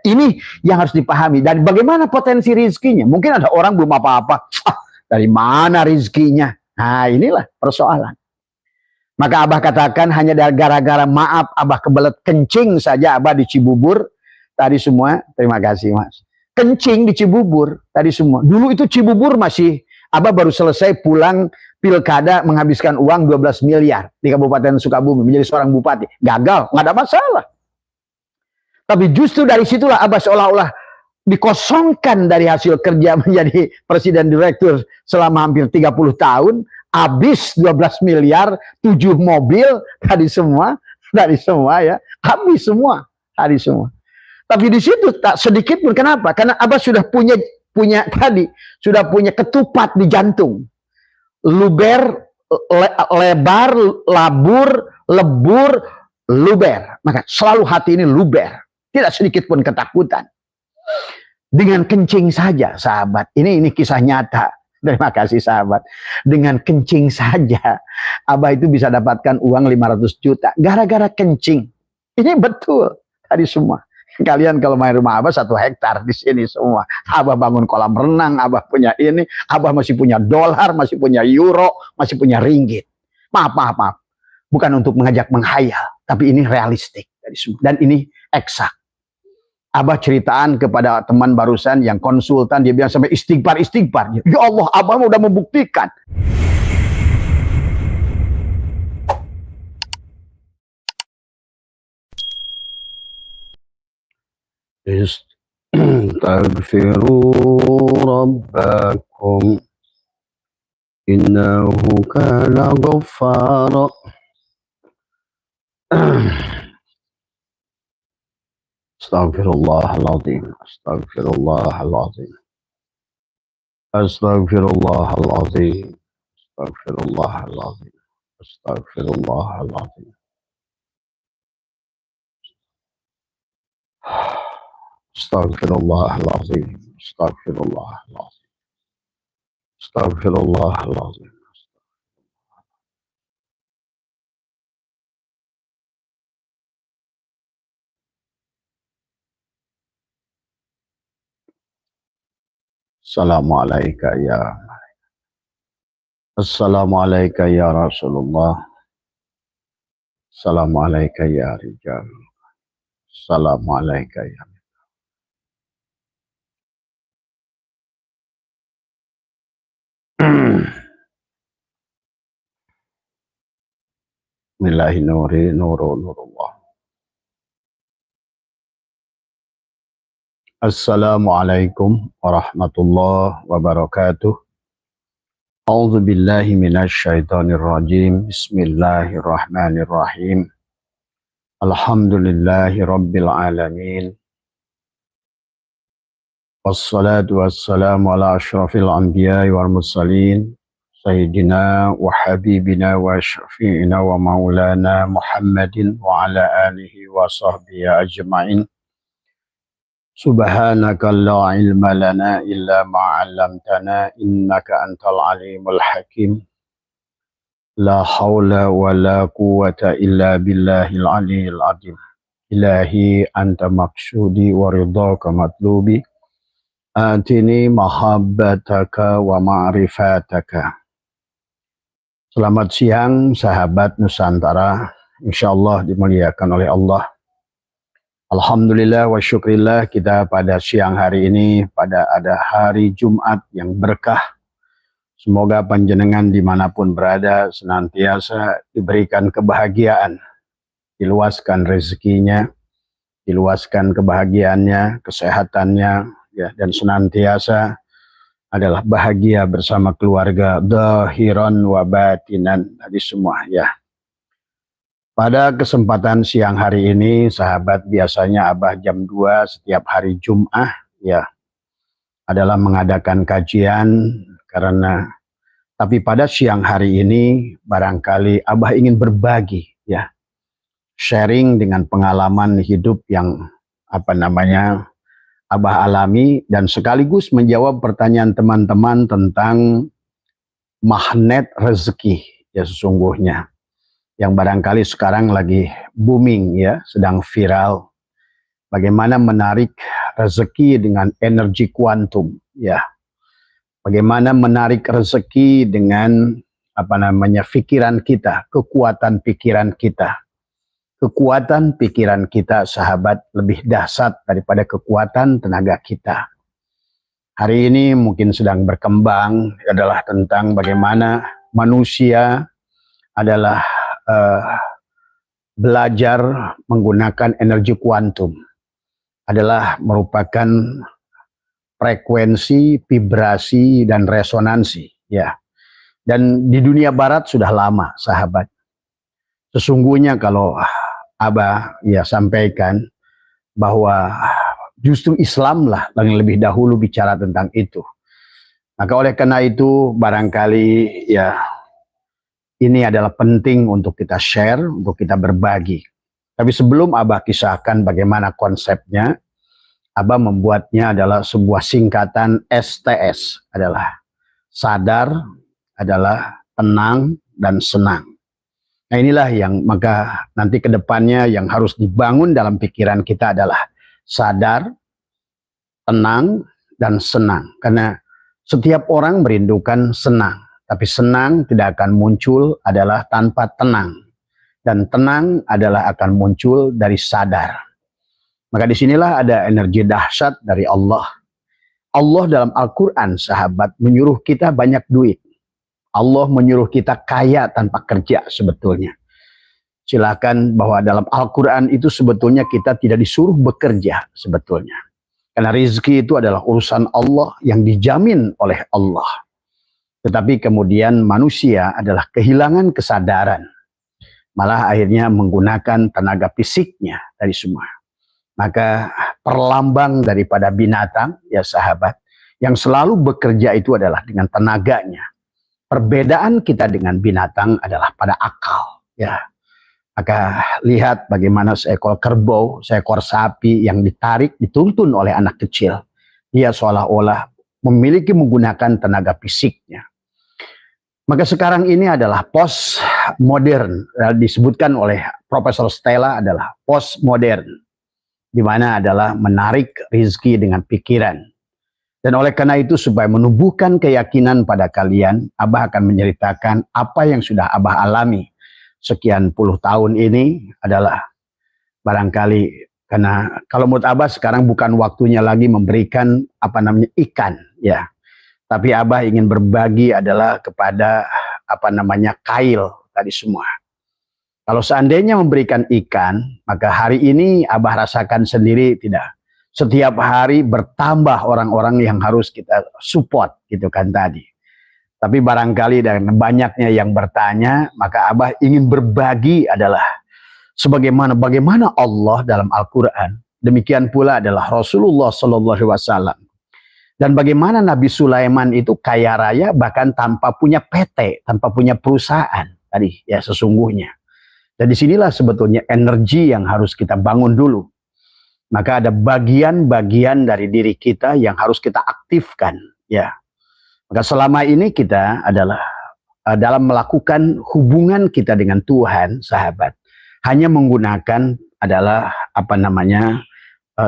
ini yang harus dipahami. Dan bagaimana potensi rizkinya? Mungkin ada orang belum apa-apa. Dari mana rizkinya? Nah, inilah persoalan. Maka Abah katakan hanya gara-gara maaf Abah kebelet kencing saja Abah di Cibubur tadi semua. Terima kasih Mas. Kencing di Cibubur tadi semua. Dulu itu Cibubur masih Abah baru selesai pulang pilkada menghabiskan uang 12 miliar di Kabupaten Sukabumi menjadi seorang bupati. Gagal, nggak ada masalah. Tapi justru dari situlah Abah seolah-olah dikosongkan dari hasil kerja menjadi presiden direktur selama hampir 30 tahun, habis 12 miliar, 7 mobil, tadi semua ya, habis semua, tadi semua. Tapi di situ tak sedikit pun, kenapa? Karena Abah sudah punya ketupat di jantung. Luber, lebar, labur, lebur, luber. Maka selalu hati ini luber. Tidak sedikit pun ketakutan. Dengan kencing saja, sahabat. Ini kisah nyata. Terima kasih, sahabat. Dengan kencing saja, Abah itu bisa dapatkan uang 500 juta. Gara-gara kencing. Ini betul. Tadi semua. Kalian kalau main rumah Abah 1 hektar di sini semua. Abah bangun kolam renang, Abah punya ini. Abah masih punya dolar, masih punya euro, masih punya ringgit. Maaf. Bukan untuk mengajak menghayal. Tapi ini realistik. Dan ini eksak. Abah ceritaan kepada teman barusan yang konsultan, dia bilang sampai istighfar. Ya Allah, Abah udah membuktikan. Istaghfiru rabbakum innahu kana ghaffara. Astaghfirullahaladzim. Astaghfirullahaladzim. Astaghfirullahaladzim. Astaghfirullahaladzim. Astaghfirullahaladzim. Astaghfirullahaladzim. Astaghfirullahaladzim. Astaghfirullahaladzim. Assalamualaikum ya Rasulullah. Assalamualaikum ya Rijal. Assalamualaikum ya Billahi nuri nurullah. Assalamualaikum warahmatullahi wabarakatuh. A'udzu billahi minasyaitonir rajim. Bismillahirrahmanirrahim. Alhamdulillahi rabbil alamin. Wassalatu wassalamu ala asyrafil anbiya'i wal mursalin sayyidina wa habibina wa syafi'ina wa maulana Muhammadin wa ala alihi wa sahbihi ajma'in. Subhanaka la ilma lana illa ma 'allamtana innaka antal alimul hakim. La haula wa la quwwata illa billahil aliyyil azim. Ilahi anta maqsudi wa ridhaka matlubi. Atini mahabbataka wa ma'rifataka. Selamat siang sahabat Nusantara. Insyaallah dimuliakan oleh Allah. Alhamdulillah wa syukrillah, kita pada siang hari ini pada ada hari Jumat yang berkah. Semoga panjenengan dimanapun berada senantiasa diberikan kebahagiaan, diluaskan rezekinya, diluaskan kebahagiaannya, kesehatannya, ya, dan senantiasa adalah bahagia bersama keluarga, zahiran wa batinan, tadi semua ya. Pada kesempatan siang hari ini, sahabat, biasanya Abah jam 2 setiap hari Jum'ah ya adalah mengadakan kajian, tapi pada siang hari ini barangkali Abah ingin berbagi ya, sharing dengan pengalaman hidup yang Abah alami, dan sekaligus menjawab pertanyaan teman-teman tentang magnet rezeki ya, sesungguhnya yang barangkali sekarang lagi booming ya, sedang viral. bagaimana menarik rezeki dengan energi kuantum, ya. Bagaimana menarik rezeki dengan pikiran kita, kekuatan pikiran kita. Kekuatan pikiran kita, sahabat, lebih dahsyat daripada kekuatan tenaga kita. Hari ini mungkin sedang berkembang adalah tentang bagaimana manusia adalah belajar menggunakan energi kuantum. Adalah merupakan frekuensi, vibrasi, dan resonansi, ya. Dan di dunia barat sudah lama, sahabat. Sesungguhnya kalau Abah ya sampaikan bahwa justru Islam lah yang lebih dahulu bicara tentang itu. Maka oleh karena itu barangkali ya ini adalah penting untuk kita share, untuk kita berbagi. Tapi sebelum Abah kisahkan bagaimana konsepnya, Abah membuatnya adalah sebuah singkatan STS, adalah sadar, adalah tenang, dan senang. Nah inilah yang maka nanti ke depannya yang harus dibangun dalam pikiran kita adalah sadar, tenang, dan senang. Karena setiap orang merindukan senang, tapi senang tidak akan muncul adalah tanpa tenang. Dan tenang adalah akan muncul dari sadar. Maka disinilah ada energi dahsyat dari Allah. Allah dalam Al-Quran, sahabat, menyuruh kita banyak duit. Allah menyuruh kita kaya tanpa kerja sebetulnya. Silakan bahwa dalam Al-Quran itu sebetulnya kita tidak disuruh bekerja sebetulnya. Karena rezeki itu adalah urusan Allah yang dijamin oleh Allah. Tetapi kemudian manusia adalah kehilangan kesadaran. Malah akhirnya menggunakan tenaga fisiknya dari semua. Maka perlambang daripada binatang, ya sahabat, yang selalu bekerja itu adalah dengan tenaganya. Perbedaan kita dengan binatang adalah pada akal, ya. Maka lihat bagaimana seekor kerbau, seekor sapi yang ditarik, dituntun oleh anak kecil. Dia seolah-olah memiliki menggunakan tenaga fisiknya. Maka sekarang ini adalah postmodern, disebutkan oleh Profesor Stella adalah postmodern. Di mana adalah menarik rezeki dengan pikiran. Dan oleh karena itu supaya menumbuhkan keyakinan pada kalian, Abah akan menceritakan apa yang sudah Abah alami sekian puluh tahun ini adalah barangkali karena kalau menurut Abah sekarang bukan waktunya lagi memberikan ikan, ya. Tapi Abah ingin berbagi adalah kepada kail tadi semua. Kalau seandainya memberikan ikan, maka hari ini Abah rasakan sendiri tidak. Setiap hari bertambah orang-orang yang harus kita support, gitu kan tadi. Tapi barangkali dengan banyaknya yang bertanya, maka Abah ingin berbagi adalah bagaimana Allah dalam Al-Quran. Demikian pula adalah Rasulullah SAW. Dan bagaimana Nabi Sulaiman itu kaya raya bahkan tanpa punya PT, tanpa punya perusahaan tadi ya sesungguhnya. Dan disinilah sebetulnya energi yang harus kita bangun dulu. Maka ada bagian-bagian dari diri kita yang harus kita aktifkan, ya. Maka selama ini kita adalah dalam melakukan hubungan kita dengan Tuhan, sahabat, hanya menggunakan adalah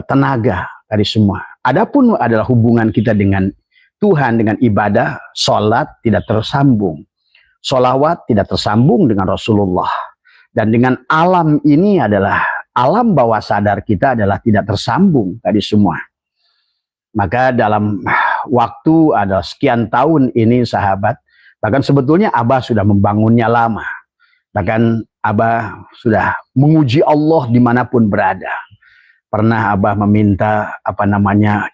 tenaga dari semua. Adapun adalah hubungan kita dengan Tuhan dengan ibadah, sholat tidak tersambung, sholawat tidak tersambung dengan Rasulullah. Dan dengan alam ini adalah alam bawah sadar kita adalah tidak tersambung tadi semua. Maka dalam waktu ada sekian tahun ini sahabat, bahkan sebetulnya Abah sudah membangunnya lama. Bahkan Abah sudah menguji Allah dimanapun berada. Pernah Abah meminta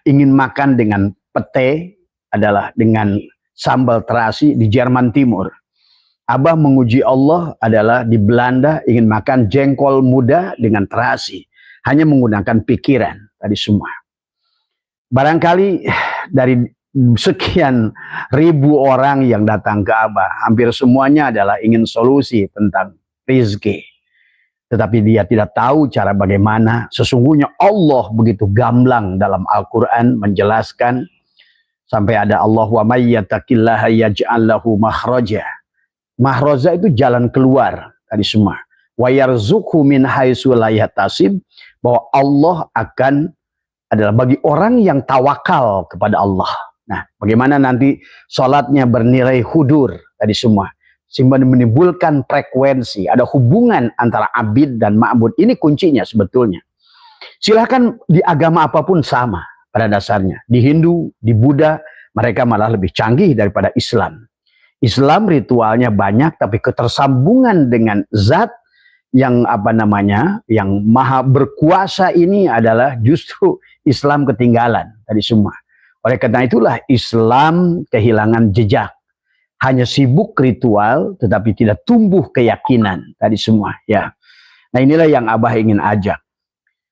ingin makan dengan pete adalah dengan sambal terasi di Jerman Timur. Abah menguji Allah adalah di Belanda ingin makan jengkol muda dengan terasi. Hanya menggunakan pikiran tadi semua. Barangkali dari sekian ribu orang yang datang ke Abah, hampir semuanya adalah ingin solusi tentang rezeki. Tetapi dia tidak tahu cara bagaimana. Sesungguhnya Allah begitu gamblang dalam Al-Quran menjelaskan. Sampai ada Allah wa may yattaqillaha yaj'al lahu makhraja. Mahroza itu jalan keluar tadi semua. Wa yarzuqhu min haitsu la yahtasib. bahwa Allah adalah bagi orang yang tawakal kepada Allah. Nah, bagaimana nanti sholatnya bernilai hudur tadi semua, sehingga menimbulkan frekuensi, ada hubungan antara abid dan ma'bud. Ini kuncinya sebetulnya. Silahkan di agama apapun sama pada dasarnya. Di Hindu, di Buddha, mereka malah lebih canggih daripada Islam. Islam ritualnya banyak, tapi ketersambungan dengan zat yang yang maha berkuasa ini adalah justru Islam ketinggalan tadi semua. Oleh karena itulah Islam kehilangan jejak. Hanya sibuk ritual tetapi tidak tumbuh keyakinan tadi semua ya. Nah, inilah yang Abah ingin ajak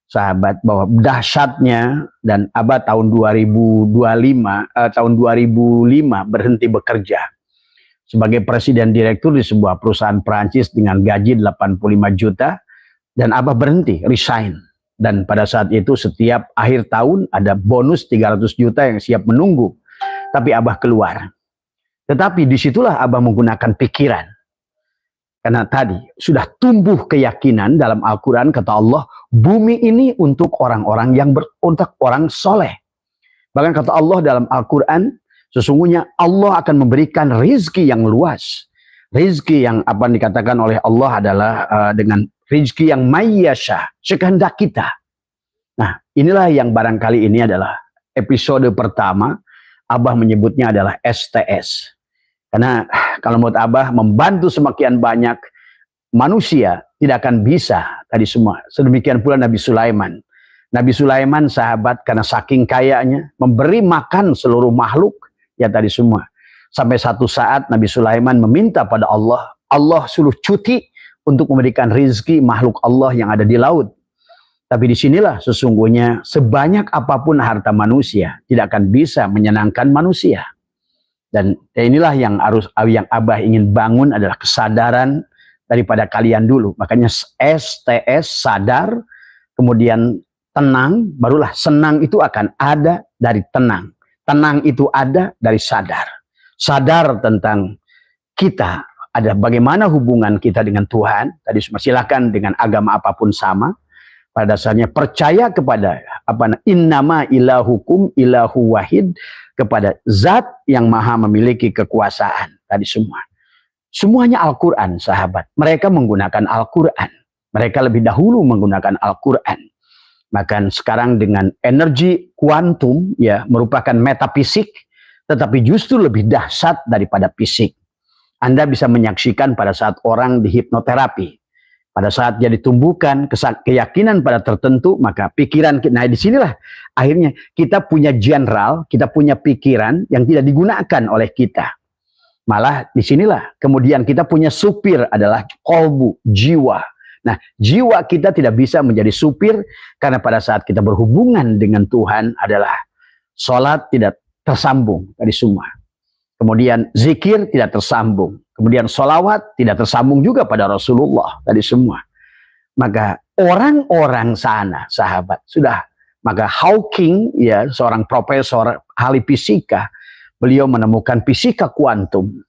sahabat, bahwa dahsyatnya, dan Abah tahun 2005 berhenti bekerja sebagai presiden direktur di sebuah perusahaan Perancis dengan gaji 85 juta, dan Abah berhenti, resign. Dan pada saat itu setiap akhir tahun ada bonus 300 juta yang siap menunggu. Tapi Abah keluar. Tetapi disitulah Abah menggunakan pikiran. Karena tadi sudah tumbuh keyakinan dalam Al-Quran, kata Allah, bumi ini untuk orang-orang yang untuk orang soleh. Bahkan kata Allah dalam Al-Quran, sesungguhnya Allah akan memberikan rizki yang luas. Rizki yang dikatakan oleh Allah adalah dengan rizki yang mayyasha, sekehendak kita. Nah, inilah yang barangkali ini adalah episode pertama, Abah menyebutnya adalah STS. Karena kalau menurut Abah, membantu semakin banyak manusia tidak akan bisa tadi semua. Sedemikian pula Nabi Sulaiman. Nabi Sulaiman sahabat, karena saking kayanya, memberi makan seluruh makhluk, ya tadi semua. Sampai satu saat Nabi Sulaiman meminta pada Allah, Allah suruh cuti untuk memberikan rizki makhluk Allah yang ada di laut. Tapi disinilah sesungguhnya sebanyak apapun harta manusia tidak akan bisa menyenangkan manusia. Dan inilah yang Abah ingin bangun adalah kesadaran daripada kalian dulu. Makanya STS, sadar, kemudian tenang, barulah senang itu akan ada dari tenang. Tenang itu ada dari sadar. Sadar tentang kita, ada bagaimana hubungan kita dengan Tuhan. Tadi silakan dengan agama apapun sama. Pada dasarnya percaya kepada innama ilahukum ilahu wahid, kepada zat yang maha memiliki kekuasaan. Tadi semua. Semuanya Al-Quran, sahabat. Mereka menggunakan Al-Quran. Mereka lebih dahulu menggunakan Al-Quran. Maka sekarang dengan energi kuantum, ya, merupakan metafisik, tetapi justru lebih dahsyat daripada fisik. Anda bisa menyaksikan pada saat orang dihipnoterapi. Pada saat dia ditumbuhkan keyakinan pada tertentu, maka pikiran kita, nah disinilah akhirnya kita punya general, kita punya pikiran yang tidak digunakan oleh kita. Malah disinilah kemudian kita punya supir adalah kolbu, jiwa. Nah, jiwa kita tidak bisa menjadi supir karena pada saat kita berhubungan dengan Tuhan adalah sholat tidak tersambung tadi semua. Kemudian zikir tidak tersambung. Kemudian sholawat tidak tersambung juga pada Rasulullah tadi semua. Maka orang-orang sana, sahabat, maka Hawking, ya, seorang profesor ahli fisika, beliau menemukan fisika kuantum.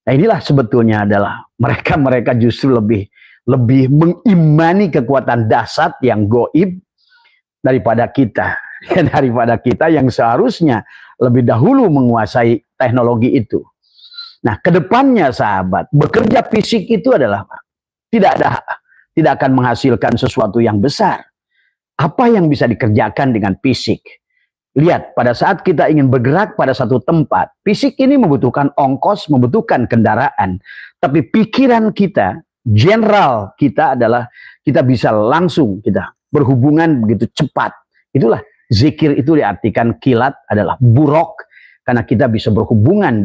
Nah, inilah sebetulnya adalah mereka justru lebih mengimani kekuatan dahsyat yang goib daripada kita. Daripada kita yang seharusnya lebih dahulu menguasai teknologi itu. Nah, kedepannya sahabat, bekerja fisik itu adalah tidak akan menghasilkan sesuatu yang besar. Apa yang bisa dikerjakan dengan fisik? Lihat, pada saat kita ingin bergerak pada satu tempat, fisik ini membutuhkan ongkos, membutuhkan kendaraan. Tapi pikiran kita, general kita adalah kita bisa langsung kita berhubungan begitu cepat. Itulah zikir itu diartikan kilat adalah buruk, karena kita bisa berhubungan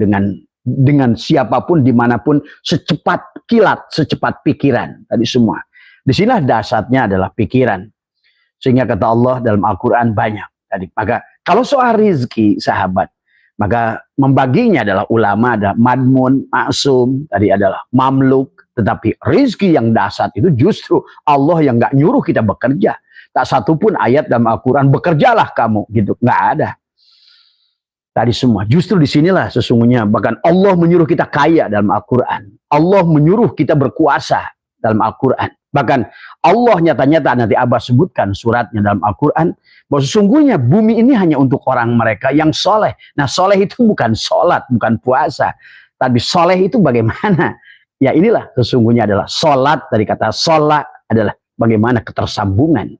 dengan siapapun dimanapun secepat kilat, secepat pikiran tadi semua. Disinilah dasarnya adalah pikiran. Sehingga kata Allah dalam Al-Quran banyak tadi. Maka kalau soal rizki, sahabat, maka membaginya adalah ulama, ada madmun, maksum, tadi adalah mamluk. Tetapi rizki yang dasar itu justru Allah yang nggak nyuruh kita bekerja. Tak satu pun ayat dalam Al-Quran bekerjalah kamu gitu, nggak ada. Tadi semua. Justru disinilah sesungguhnya bahkan Allah menyuruh kita kaya dalam Al-Quran. Allah menyuruh kita berkuasa dalam Al-Quran. Bahkan Allah nyata-nyata nanti Abah sebutkan suratnya dalam Al-Quran, bahwa sesungguhnya bumi ini hanya untuk orang mereka yang soleh. Nah, soleh itu bukan sholat, bukan puasa. Tapi soleh itu bagaimana? Ya inilah sesungguhnya adalah sholat, dari kata sholat adalah bagaimana ketersambungan.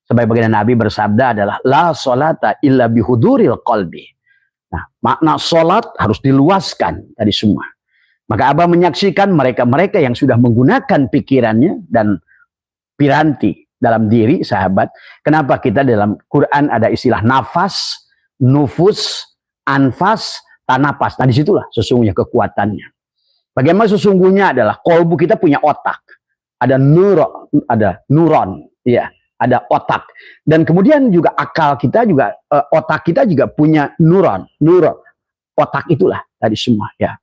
Sebagaimana Nabi bersabda adalah la sholata illa bihuduril qalbi. Nah, makna sholat harus diluaskan tadi semua. Maka Abah menyaksikan mereka-mereka yang sudah menggunakan pikirannya dan piranti dalam diri, sahabat. Kenapa kita dalam Quran ada istilah nafas, nufus, anfas, tanapas. Nah, disitulah sesungguhnya kekuatannya. Bagaimana sesungguhnya adalah kolbu kita punya otak. Ada neuron, ya, ada otak. Dan kemudian juga akal kita juga, otak kita juga punya neuron. Otak itulah tadi semua, ya.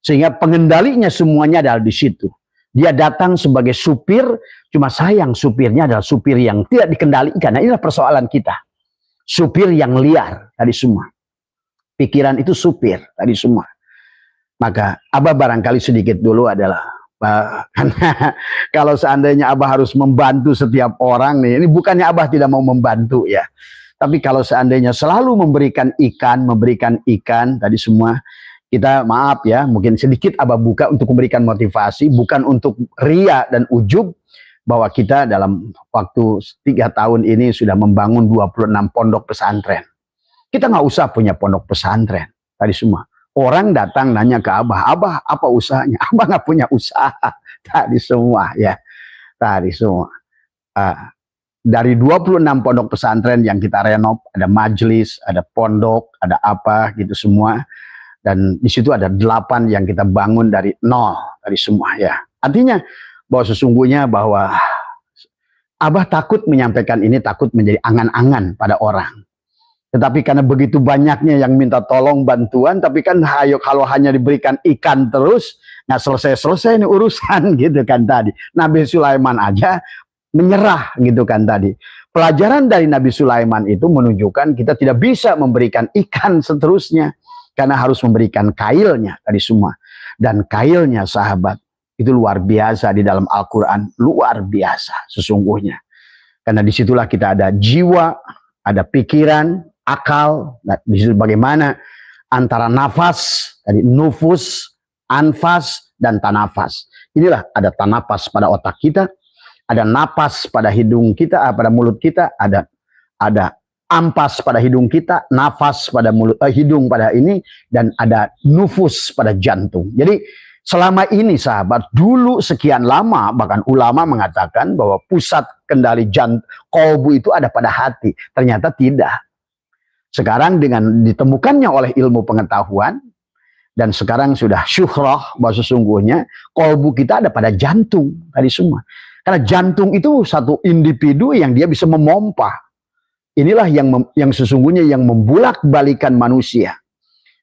Sehingga pengendalinya semuanya adalah di situ. Dia datang sebagai supir, cuma sayang supirnya adalah supir yang tidak dikendalikan. Nah, inilah persoalan kita. Supir yang liar tadi semua. Pikiran itu supir tadi semua. Maka Abah barangkali sedikit dulu adalah karena kalau seandainya Abah harus membantu setiap orang nih, ini bukannya Abah tidak mau membantu ya. Tapi kalau seandainya selalu memberikan ikan tadi semua, kita maaf ya, mungkin sedikit Abah buka untuk memberikan motivasi, bukan untuk ria dan ujub, bahwa kita dalam waktu 3 tahun ini sudah membangun 26 pondok pesantren. Kita nggak usah punya pondok pesantren tadi semua. Orang datang nanya ke Abah, Abah apa usahanya? Abah nggak punya usaha tadi semua ya, tadi semua. Dari 26 pondok pesantren yang kita renov, ada majelis, ada pondok, ada apa gitu semua. Dan di situ ada 8 yang kita bangun dari nol, dari semua ya. Artinya bahwa sesungguhnya bahwa Abah takut menyampaikan ini, takut menjadi angan-angan pada orang. Tetapi karena begitu banyaknya yang minta tolong bantuan, tapi kan ayo kalau hanya diberikan ikan terus, nggak selesai-selesai ini urusan gitu kan tadi. Nabi Sulaiman aja menyerah gitu kan tadi. Pelajaran dari Nabi Sulaiman itu menunjukkan kita tidak bisa memberikan ikan seterusnya, karena harus memberikan kailnya tadi semua. Dan kailnya sahabat, itu luar biasa di dalam Al-Quran. Luar biasa sesungguhnya. Karena disitulah kita ada jiwa, ada pikiran, akal. Nah, disitu bagaimana antara nafas, tadi nufus, anfas, dan tanafas. Inilah ada tanafas pada otak kita, ada napas pada hidung kita, pada mulut kita, ada ampas pada hidung kita, nafas pada mulut, hidung pada ini, dan ada nufus pada jantung. Jadi selama ini sahabat, dulu sekian lama bahkan ulama mengatakan bahwa pusat kendali kolbu itu ada pada hati. Ternyata tidak. Sekarang dengan ditemukannya oleh ilmu pengetahuan, dan sekarang sudah syuhrah bahwa sesungguhnya kolbu kita ada pada jantung tadi semua. Karena jantung itu satu individu yang dia bisa memompa. Inilah yang sesungguhnya yang membulak-balikan manusia.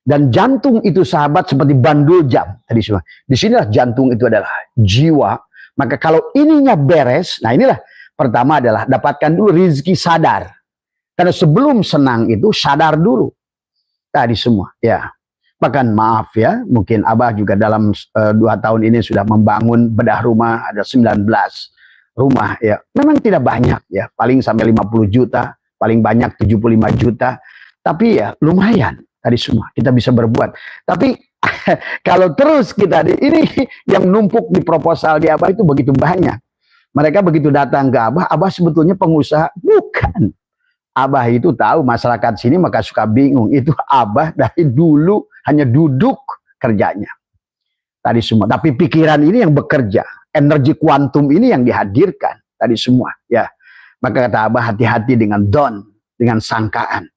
Dan jantung itu sahabat seperti bandul jam tadi semua. Di sinilah jantung itu adalah jiwa. Maka kalau ininya beres, nah inilah pertama adalah dapatkan dulu rizki sadar. Karena sebelum senang itu sadar dulu tadi semua. Ya, bahkan maaf ya, mungkin Abah juga dalam 2 tahun ini sudah membangun bedah rumah ada 19 rumah ya. Memang tidak banyak ya, paling sampai 50 juta. Paling banyak 75 juta, tapi ya lumayan tadi semua kita bisa berbuat. Tapi kalau terus kita ini yang numpuk di proposal di Abah itu begitu banyak. Mereka begitu datang ke Abah, Abah sebetulnya pengusaha, bukan. Abah itu tahu masyarakat sini maka suka bingung. Itu Abah dari dulu hanya duduk kerjanya. Tadi semua, tapi pikiran ini yang bekerja, energi kuantum ini yang dihadirkan tadi semua, ya. Maka kata Abah hati-hati dengan dengan sangkaan.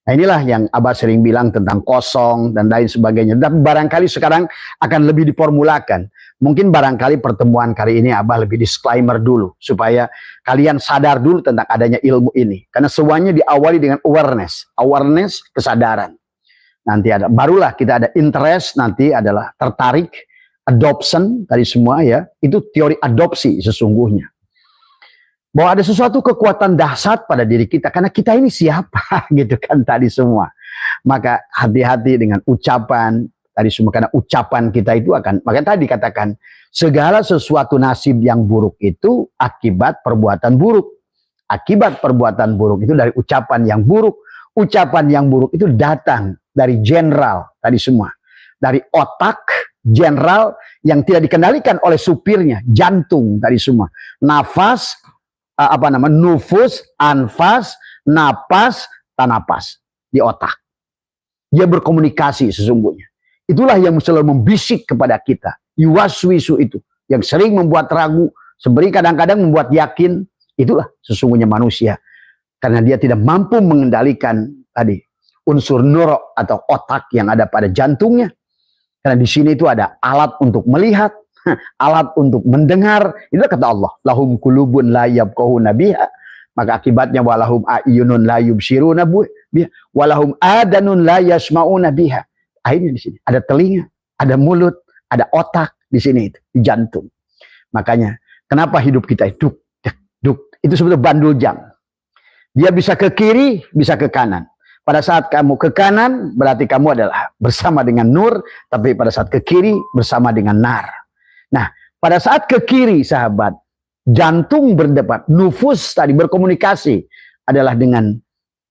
Nah inilah yang Abah sering bilang tentang kosong dan lain sebagainya. Dan barangkali sekarang akan lebih diformulakan. Mungkin barangkali pertemuan kali ini Abah lebih disclaimer dulu. Supaya kalian sadar dulu tentang adanya ilmu ini. Karena semuanya diawali dengan awareness. Awareness, kesadaran. Nanti ada, barulah kita ada interest, nanti adalah tertarik, adoption, tadi semua ya. Itu teori adopsi sesungguhnya. Bahwa ada sesuatu kekuatan dahsyat pada diri kita. Karena kita ini siapa gitu kan tadi semua. Maka hati-hati dengan ucapan, tadi semua, karena ucapan kita itu akan, makanya tadi katakan segala sesuatu nasib yang buruk itu akibat perbuatan buruk. Akibat perbuatan buruk itu dari ucapan yang buruk. Ucapan yang buruk itu datang dari jenderal tadi semua, dari otak jenderal yang tidak dikendalikan oleh supirnya, jantung tadi semua, nafas, nufus, anfas, napas, tanapas di otak. Dia berkomunikasi sesungguhnya. Itulah yang selalu membisik kepada kita. Yuwaswisu itu yang sering membuat ragu, sering kadang-kadang membuat yakin. Itulah sesungguhnya manusia, karena dia tidak mampu mengendalikan tadi unsur nuro atau otak yang ada pada jantungnya. Karena di sini itu ada alat untuk melihat, alat untuk mendengar. Itu kata Allah, lahum kulubun la yabqahuna biha. Maka akibatnya walahum a'yunun la yubsiruna biha, walahum adanun la yasma'una biha. Akhirnya di sini ada telinga, ada mulut, ada otak di sini itu, di jantung. Makanya kenapa hidup kita itu itu sebetulnya bandul jam. Dia bisa ke kiri, bisa ke kanan. Pada saat kamu ke kanan, berarti kamu adalah bersama dengan nur, tapi pada saat ke kiri, bersama dengan nar. Nah, pada saat ke kiri, sahabat, jantung berdebat, nufus tadi berkomunikasi adalah dengan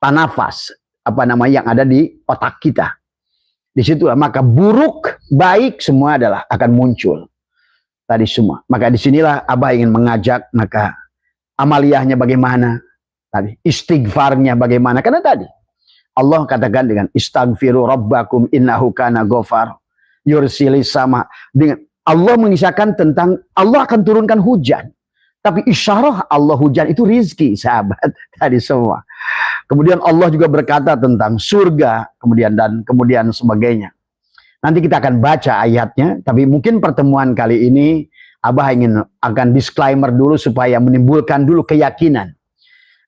tanafas, yang ada di otak kita. Di situ maka buruk, baik semua adalah akan muncul. Tadi semua. Maka disinilah Abah ingin mengajak, maka amaliyahnya bagaimana, tadi istighfarnya bagaimana, karena tadi Allah katakan dengan istaghfiru rabbakum innahu kana ghafar yursilis sama, dengan Allah mengisahkan tentang Allah akan turunkan hujan, tapi isyarah Allah hujan itu rizki, sahabat tadi semua. Kemudian Allah juga berkata tentang surga, kemudian sebagainya. Nanti kita akan baca ayatnya, tapi mungkin pertemuan kali ini Abah akan disclaimer dulu supaya menimbulkan dulu keyakinan.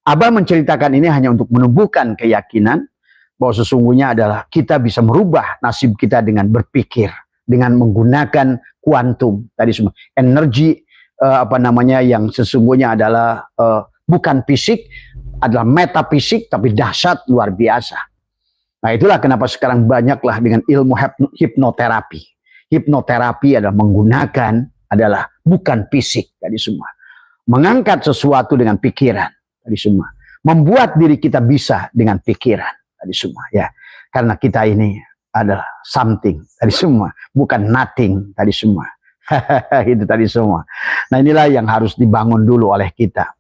Abah menceritakan ini hanya untuk menumbuhkan keyakinan bahwa sesungguhnya adalah kita bisa merubah nasib kita dengan berpikir, dengan menggunakan kuantum tadi semua. Energi yang sesungguhnya adalah bukan fisik, adalah metafisik tapi dahsyat luar biasa. Nah, itulah kenapa sekarang banyaklah dengan ilmu hipnoterapi. Hipnoterapi adalah menggunakan adalah bukan fisik tadi semua. Mengangkat sesuatu dengan pikiran tadi semua. Membuat diri kita bisa dengan pikiran tadi semua ya. Karena kita ini adalah something tadi semua, bukan nothing tadi semua. Itu tadi semua. Nah, inilah yang harus dibangun dulu oleh kita.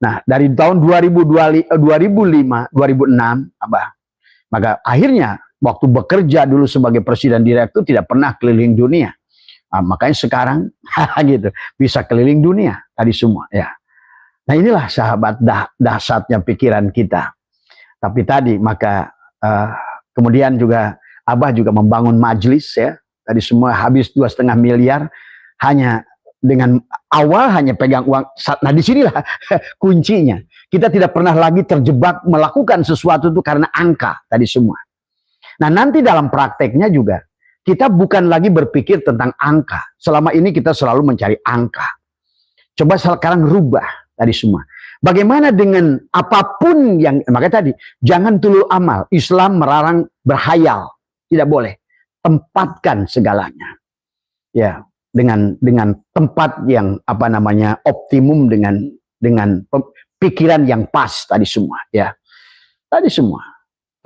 Nah, dari tahun 2005, 2006 Abah, maka akhirnya waktu bekerja dulu sebagai presiden direktur tidak pernah keliling dunia. Nah, makanya sekarang gitu bisa keliling dunia tadi semua ya. Nah, inilah sahabat dahsyatnya pikiran kita. Tapi tadi maka kemudian juga Abah juga membangun majelis ya. Tadi semua habis 2,5 miliar hanya dengan awal hanya pegang uang. Nah, disinilah kuncinya. Kita tidak pernah lagi terjebak melakukan sesuatu itu karena angka tadi semua. Nah, nanti dalam prakteknya juga kita bukan lagi berpikir tentang angka. Selama ini kita selalu mencari angka. Coba sekarang rubah tadi semua. Bagaimana dengan apapun yang, makanya tadi, jangan tulul amal. Islam melarang berhayal. Tidak boleh. Tempatkan segalanya. Ya, dengan tempat yang optimum, dengan pikiran yang pas tadi semua. Ya, tadi semua.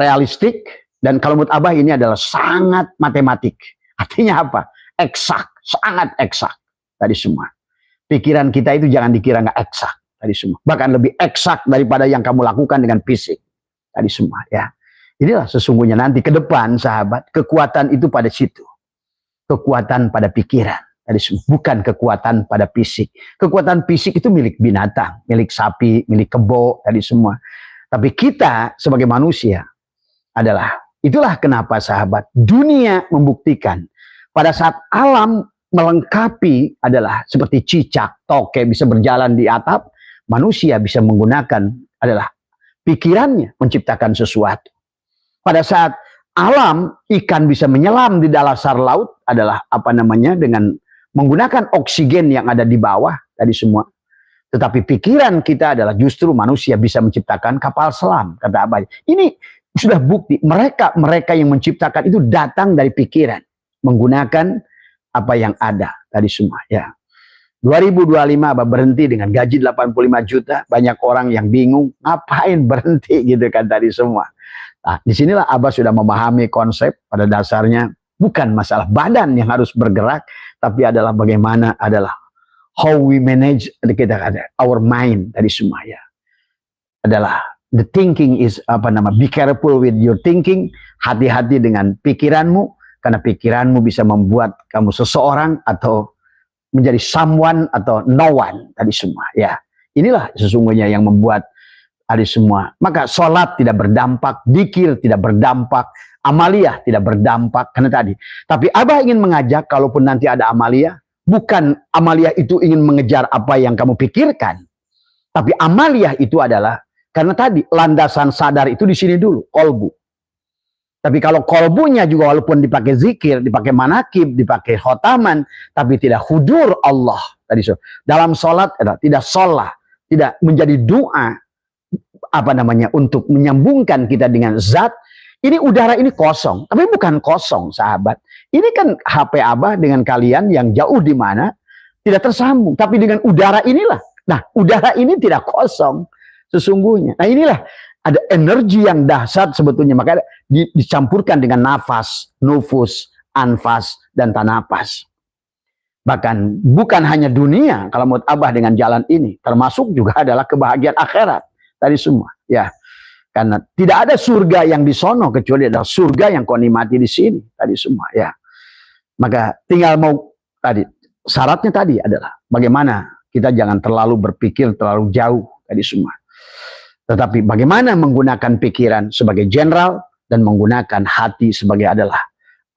Realistik. Dan kalau menurut Abah ini adalah sangat matematik. Artinya apa? Eksak, sangat eksak. Tadi semua. Pikiran kita itu jangan dikira nggak eksak. Tadi semua. Bahkan lebih eksak daripada yang kamu lakukan dengan fisik. Tadi semua ya. Inilah sesungguhnya nanti ke depan sahabat. Kekuatan itu pada situ. Kekuatan pada pikiran. Tadi semua. Bukan kekuatan pada fisik. Kekuatan fisik itu milik binatang. Milik sapi, milik kebo. Tadi semua. Tapi kita sebagai manusia adalah, itulah kenapa sahabat, dunia membuktikan pada saat alam melengkapi adalah seperti cicak, toke bisa berjalan di atap, manusia bisa menggunakan adalah pikirannya menciptakan sesuatu. Pada saat alam, ikan bisa menyelam di dasar laut adalah dengan menggunakan oksigen yang ada di bawah tadi semua. Tetapi pikiran kita adalah justru manusia bisa menciptakan kapal selam, kata Abah. Ini sudah bukti, mereka yang menciptakan itu datang dari pikiran. menggunakan apa yang ada tadi semua ya. 2025 Abah berhenti dengan gaji 85 juta, banyak orang yang bingung ngapain berhenti gitu kan tadi semua. Nah, disinilah Abah sudah memahami konsep pada dasarnya bukan masalah badan yang harus bergerak, tapi adalah bagaimana adalah how we manage kita ada our mind tadi semua ya. Adalah the thinking is be careful with your thinking, hati-hati dengan pikiranmu karena pikiranmu bisa membuat kamu seseorang atau menjadi someone atau no one tadi semua ya. Inilah sesungguhnya yang membuat tadi semua. Maka sholat tidak berdampak, zikir tidak berdampak, amaliyah tidak berdampak karena tadi. Tapi Abah ingin mengajak kalaupun nanti ada amaliyah, bukan amaliyah itu ingin mengejar apa yang kamu pikirkan. Tapi amaliyah itu adalah karena tadi landasan sadar itu di sini dulu, kolbu. Tapi kalau kolbunya juga walaupun dipakai zikir, dipakai manakib, dipakai khotaman, tapi tidak hudur Allah. Tadi dalam sholat tidak sholat, tidak menjadi doa untuk menyambungkan kita dengan zat. Ini udara ini kosong, tapi bukan kosong sahabat. Ini kan HP Abah dengan kalian yang jauh di mana tidak tersambung, tapi dengan udara inilah. Nah, udara ini tidak kosong sesungguhnya. Nah, inilah ada energi yang dahsyat sebetulnya, maka dicampurkan dengan nafas, nufus, anfas, dan tanapas. Bahkan bukan hanya dunia, kalau menurut Abah dengan jalan ini, termasuk juga adalah kebahagiaan akhirat. Tadi semua, ya. Karena tidak ada surga yang di sono, kecuali adalah surga yang kau nikmati di sini. Tadi semua, ya. Maka tinggal syaratnya tadi adalah bagaimana kita jangan terlalu berpikir terlalu jauh, tadi semua. Tetapi bagaimana menggunakan pikiran sebagai jenderal dan menggunakan hati sebagai adalah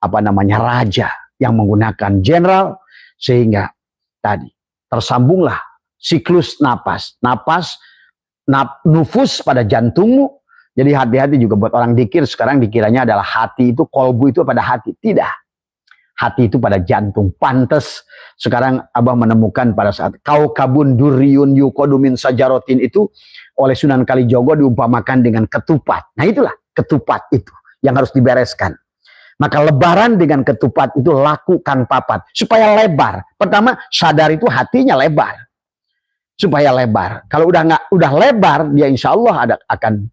raja yang menggunakan jenderal sehingga tadi tersambunglah siklus napas, nufus pada jantungmu. Jadi hati-hati juga buat orang dikir sekarang dikiranya adalah hati itu kolbu itu pada hati, tidak. Hati itu pada jantung. Pantes sekarang Abah menemukan pada saat kaukabun durriyun yuqadumin sajarotin itu oleh Sunan Kalijogo diumpamakan dengan ketupat. Nah itulah ketupat itu yang harus dibereskan. Maka lebaran dengan ketupat itu lakukan papat supaya lebar. Pertama sadar itu hatinya lebar supaya lebar. Kalau udah lebar dia insya Allah akan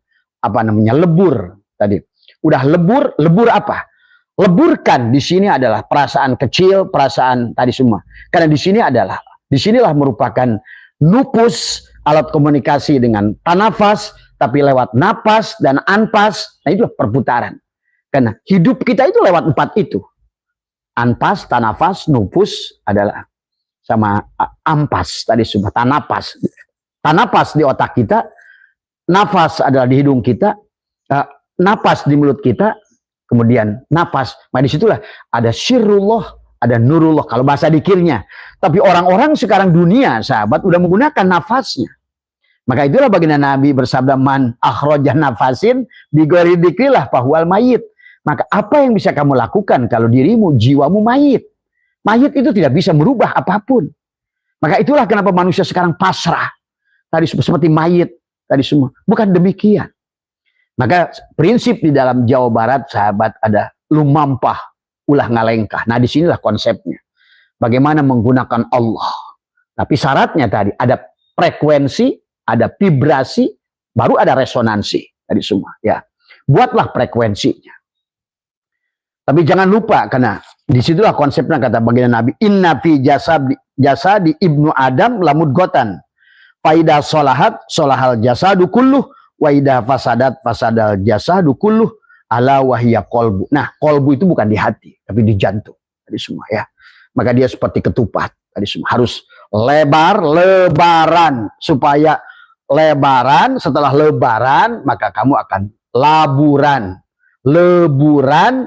lebur tadi. Udah lebur apa? Leburkan di sini adalah perasaan kecil, perasaan tadi semua. Karena disinilah merupakan nupus, alat komunikasi dengan tanafas, tapi lewat napas dan anpas. Nah itulah perputaran. Karena hidup kita itu lewat 4 itu. Anpas, tanafas, nupus adalah sama ampas tadi semua. Tanapas. Tanapas di otak kita, nafas adalah di hidung kita, napas di mulut kita, kemudian napas. Nah disitulah ada syirullah, ada nurullah kalau bahasa dikirnya. Tapi orang-orang sekarang dunia sahabat udah menggunakan nafasnya. Maka itulah baginda Nabi bersabda man akhraja nafasin bighairi dzikrillah fahuwal mayit. Maka apa yang bisa kamu lakukan kalau dirimu jiwamu mayit? Mayit itu tidak bisa merubah apapun. Maka itulah kenapa manusia sekarang pasrah. Tadi seperti mayit tadi semua. Bukan demikian. Maka prinsip di dalam Jawa Barat sahabat ada lumampah ulah ngalengkah. Nah disinilah konsepnya. Bagaimana menggunakan Allah. Tapi syaratnya tadi ada frekuensi, ada vibrasi, baru ada resonansi. Tadi semua ya. Buatlah frekuensinya. Tapi jangan lupa karena disitulah konsepnya kata baginda Nabi. Inna fi jasadi ibnu Adam lamudgotan. Faidah solahat solahal jasadu kulluh. Wa idza fasadal jasadu kulluh ala wahya qalbu. Nah, qalbu itu bukan di hati, tapi di jantung. Tadi semua ya. Maka dia seperti ketupat. Tadi semua harus lebaran supaya lebaran, setelah lebaran maka kamu akan laburan. Laburan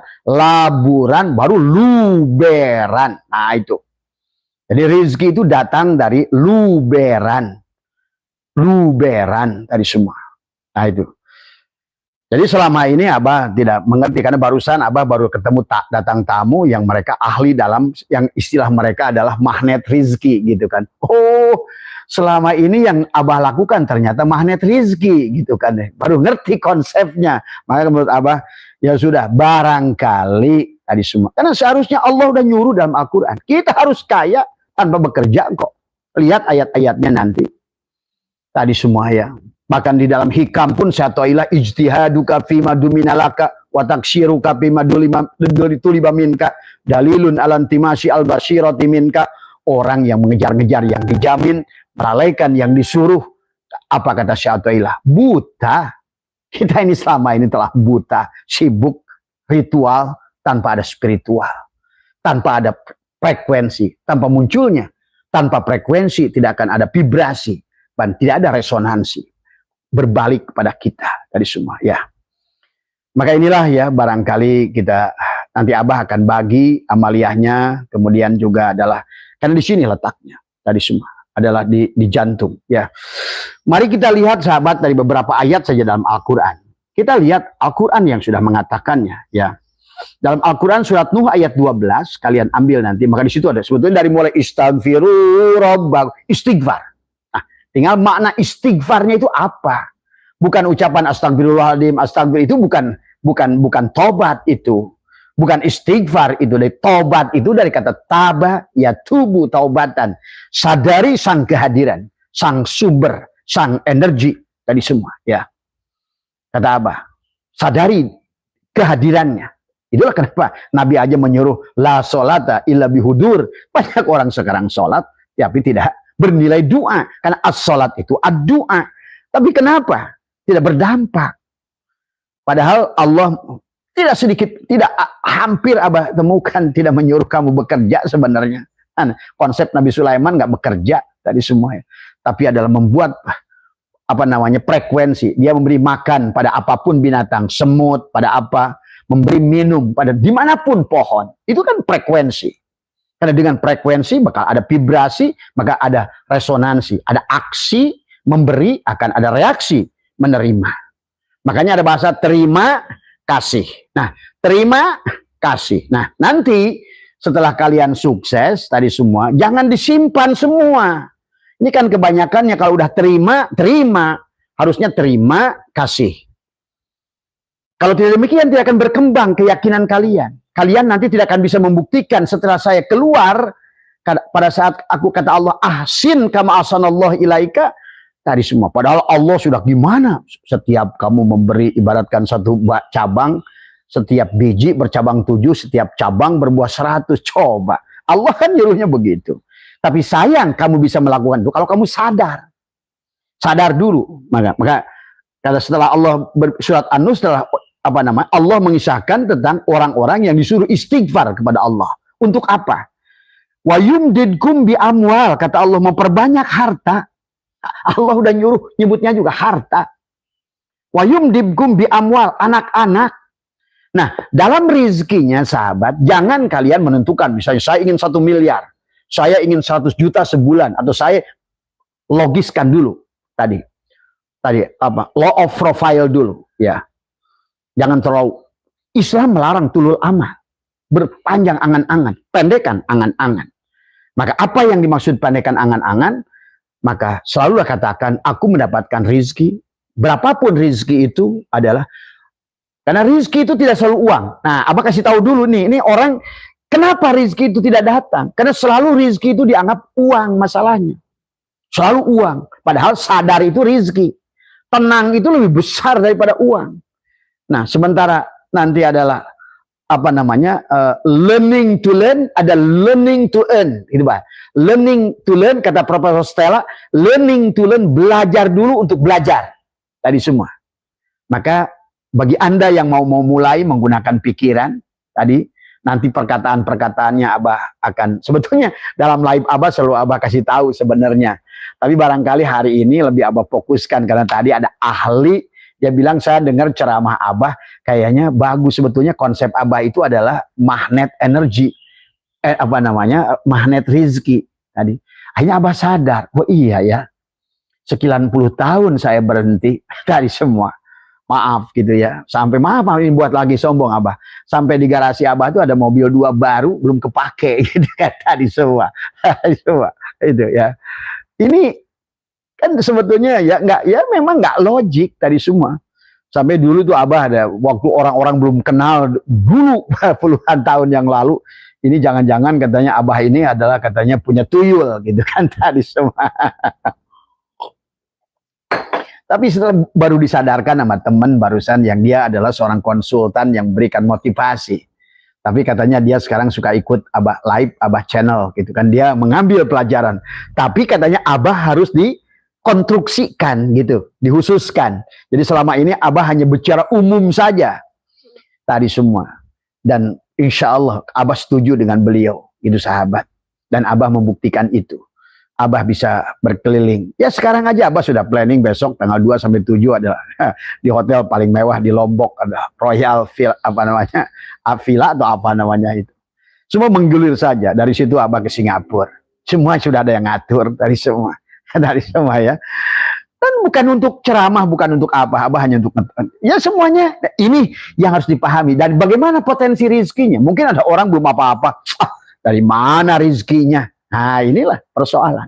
baru luberan. Nah, itu. Jadi rezeki itu datang dari luberan tadi semua. Nah itu. Jadi selama ini Abah tidak mengerti karena barusan Abah baru ketemu datang tamu yang mereka ahli dalam yang istilah mereka adalah magnet rizki gitu kan. Oh, selama ini yang Abah lakukan ternyata magnet rizki gitu kan. Baru ngerti konsepnya. Maka menurut Abah ya sudah barangkali tadi semua. Karena seharusnya Allah udah nyuruh dalam Al-Quran. Kita harus kaya tanpa bekerja kok. Lihat ayat-ayatnya nanti. Tadi semua ya. Bahkan di dalam hikam pun syatoilah ijtihaduka fima duminalaka wa taksiruka fima duliba minka dalilun alantimasi al-basirati minka. Orang yang mengejar-ngejar yang dijamin, melalaikan yang disuruh. Apa kata syatoilah? Buta. Kita ini selama ini telah buta, sibuk, ritual, tanpa ada spiritual. Tanpa ada frekuensi, tanpa munculnya. Tanpa frekuensi tidak akan ada vibrasi. Dan tidak ada resonansi. Berbalik kepada kita tadi semua ya. Maka inilah ya barangkali kita nanti Abah akan bagi amaliyahnya, kemudian juga adalah karena di sini letaknya tadi semua adalah di jantung ya. Mari kita lihat sahabat dari beberapa ayat saja dalam Al-Qur'an. Kita lihat Al-Qur'an yang sudah mengatakannya ya. Dalam Al-Qur'an surat Nuh ayat 12 kalian ambil nanti, maka di situ ada sebetulnya dari mulai istighfiru rabbakum, istighfar. Tinggal makna istighfarnya itu apa? Bukan ucapan astagfirullahaladzim, astagfir itu bukan tobat itu. Bukan istighfar itu. Dari tobat itu dari kata taba, ya tubuh taubatan. Sadari sang kehadiran, sang sumber, sang energi tadi semua. Ya, kata Abah, sadari kehadirannya. Itulah kenapa Nabi aja menyuruh la sholata illa bihudur. Banyak orang sekarang sholat, tapi tidak bernilai doa. Karena as-sholat itu ad-doa. Tapi kenapa? Tidak berdampak. Padahal Allah tidak sedikit, tidak hampir Abah temukan tidak menyuruh kamu bekerja sebenarnya. Konsep Nabi Sulaiman nggak bekerja tadi semuanya. Tapi adalah membuat apa namanya frekuensi. Dia memberi makan pada apapun binatang, semut, pada apa, memberi minum pada dimanapun pohon. Itu kan frekuensi. Karena dengan frekuensi bakal ada vibrasi, maka ada resonansi, ada aksi memberi, akan ada reaksi menerima. Makanya ada bahasa terima kasih. Nah, terima kasih. Nah, nanti setelah kalian sukses tadi semua, jangan disimpan semua. Ini kan kebanyakannya kalau udah terima, harusnya terima kasih. Kalau tidak demikian tidak akan berkembang keyakinan kalian. Kalian nanti tidak akan bisa membuktikan setelah saya keluar, pada saat aku kata Allah, ahsin kama ahsanallahu ilaika, tadi semua. Padahal Allah sudah gimana? Setiap kamu memberi, ibaratkan satu cabang, setiap biji bercabang 7, setiap cabang berbuah 100. Coba. Allah kan nyuruhnya begitu. Tapi sayang kamu bisa melakukan itu kalau kamu sadar. Sadar dulu. Maka kata setelah Allah surat An-Nur, setelah apa namanya, Allah mengisahkan tentang orang-orang yang disuruh istighfar kepada Allah. Untuk apa? Wa yumdidkum bi amwal, kata Allah, memperbanyak harta. Allah udah nyuruh, nyebutnya juga harta. Wa yumdidkum bi amwal, anak-anak. Nah, dalam rizkinya sahabat, jangan kalian menentukan, misalnya saya ingin 1 miliar, saya ingin 100 juta sebulan, atau saya logiskan dulu tadi apa, law of profile dulu ya. Jangan terlalu, Islam melarang tulul amal, berpanjang angan-angan, pendekan angan-angan. Maka apa yang dimaksud pendekan angan-angan? Maka selalulah katakan, aku mendapatkan rizki, berapapun rizki itu adalah, karena rizki itu tidak selalu uang. Nah, Abah kasih tahu dulu nih, ini orang, kenapa rizki itu tidak datang? Karena selalu rizki itu dianggap uang masalahnya. Selalu uang. Padahal sadar itu rizki. Tenang itu lebih besar daripada uang. Nah, sementara nanti adalah apa namanya, learning to learn, ada learning to earn, gitu Pak. Learning to learn, kata Profesor Stella, learning to learn, belajar dulu untuk belajar tadi semua. Maka bagi Anda yang mau mulai menggunakan pikiran tadi, nanti perkataan-perkataannya Abah akan, sebetulnya dalam live Abah selalu Abah kasih tahu sebenarnya. Tapi barangkali hari ini lebih Abah fokuskan karena tadi ada ahli. Dia bilang, saya dengar ceramah Abah, kayaknya bagus. Sebetulnya konsep Abah itu adalah magnet energi. Apa namanya? Magnet rizki. Tadi. Akhirnya Abah sadar, oh iya ya. Sekian puluh tahun saya berhenti dari semua. Maaf gitu ya. Sampai maaf ini buat lagi sombong Abah. Sampai di garasi Abah itu ada mobil 2 baru, belum kepake. Gitu kan tadi semua. Itu ya. Ini kan sebetulnya ya nggak, ya memang nggak logik tadi semua. Sampai dulu tuh Abah ada waktu orang-orang belum kenal dulu puluhan tahun yang lalu. Ini jangan-jangan katanya Abah ini adalah katanya punya tuyul gitu kan tadi semua. Tapi setelah baru disadarkan sama teman barusan yang dia adalah seorang konsultan yang berikan motivasi. Tapi katanya dia sekarang suka ikut Abah live, Abah channel gitu kan. Dia mengambil pelajaran. Tapi katanya Abah harus dikonstruksikan gitu, dihususkan. Jadi selama ini Abah hanya bicara umum saja tadi semua. Dan insya Allah Abah setuju dengan beliau, itu sahabat. Dan Abah membuktikan itu. Abah bisa berkeliling. Ya sekarang aja Abah sudah planning besok tanggal 2 sampai 7 adalah di hotel paling mewah di Lombok, ada Royal Villa, apa namanya, Villa atau apa namanya itu. Semua menggilir saja. Dari situ Abah ke Singapura. Semua sudah ada yang ngatur dari semua. Dari semua ya. Dan bukan untuk ceramah, bukan untuk apa. Abah hanya untuk ya semuanya. Ini yang harus dipahami. Dan bagaimana potensi rizkinya. Mungkin ada orang belum apa-apa. Dari mana rizkinya? Nah inilah persoalan.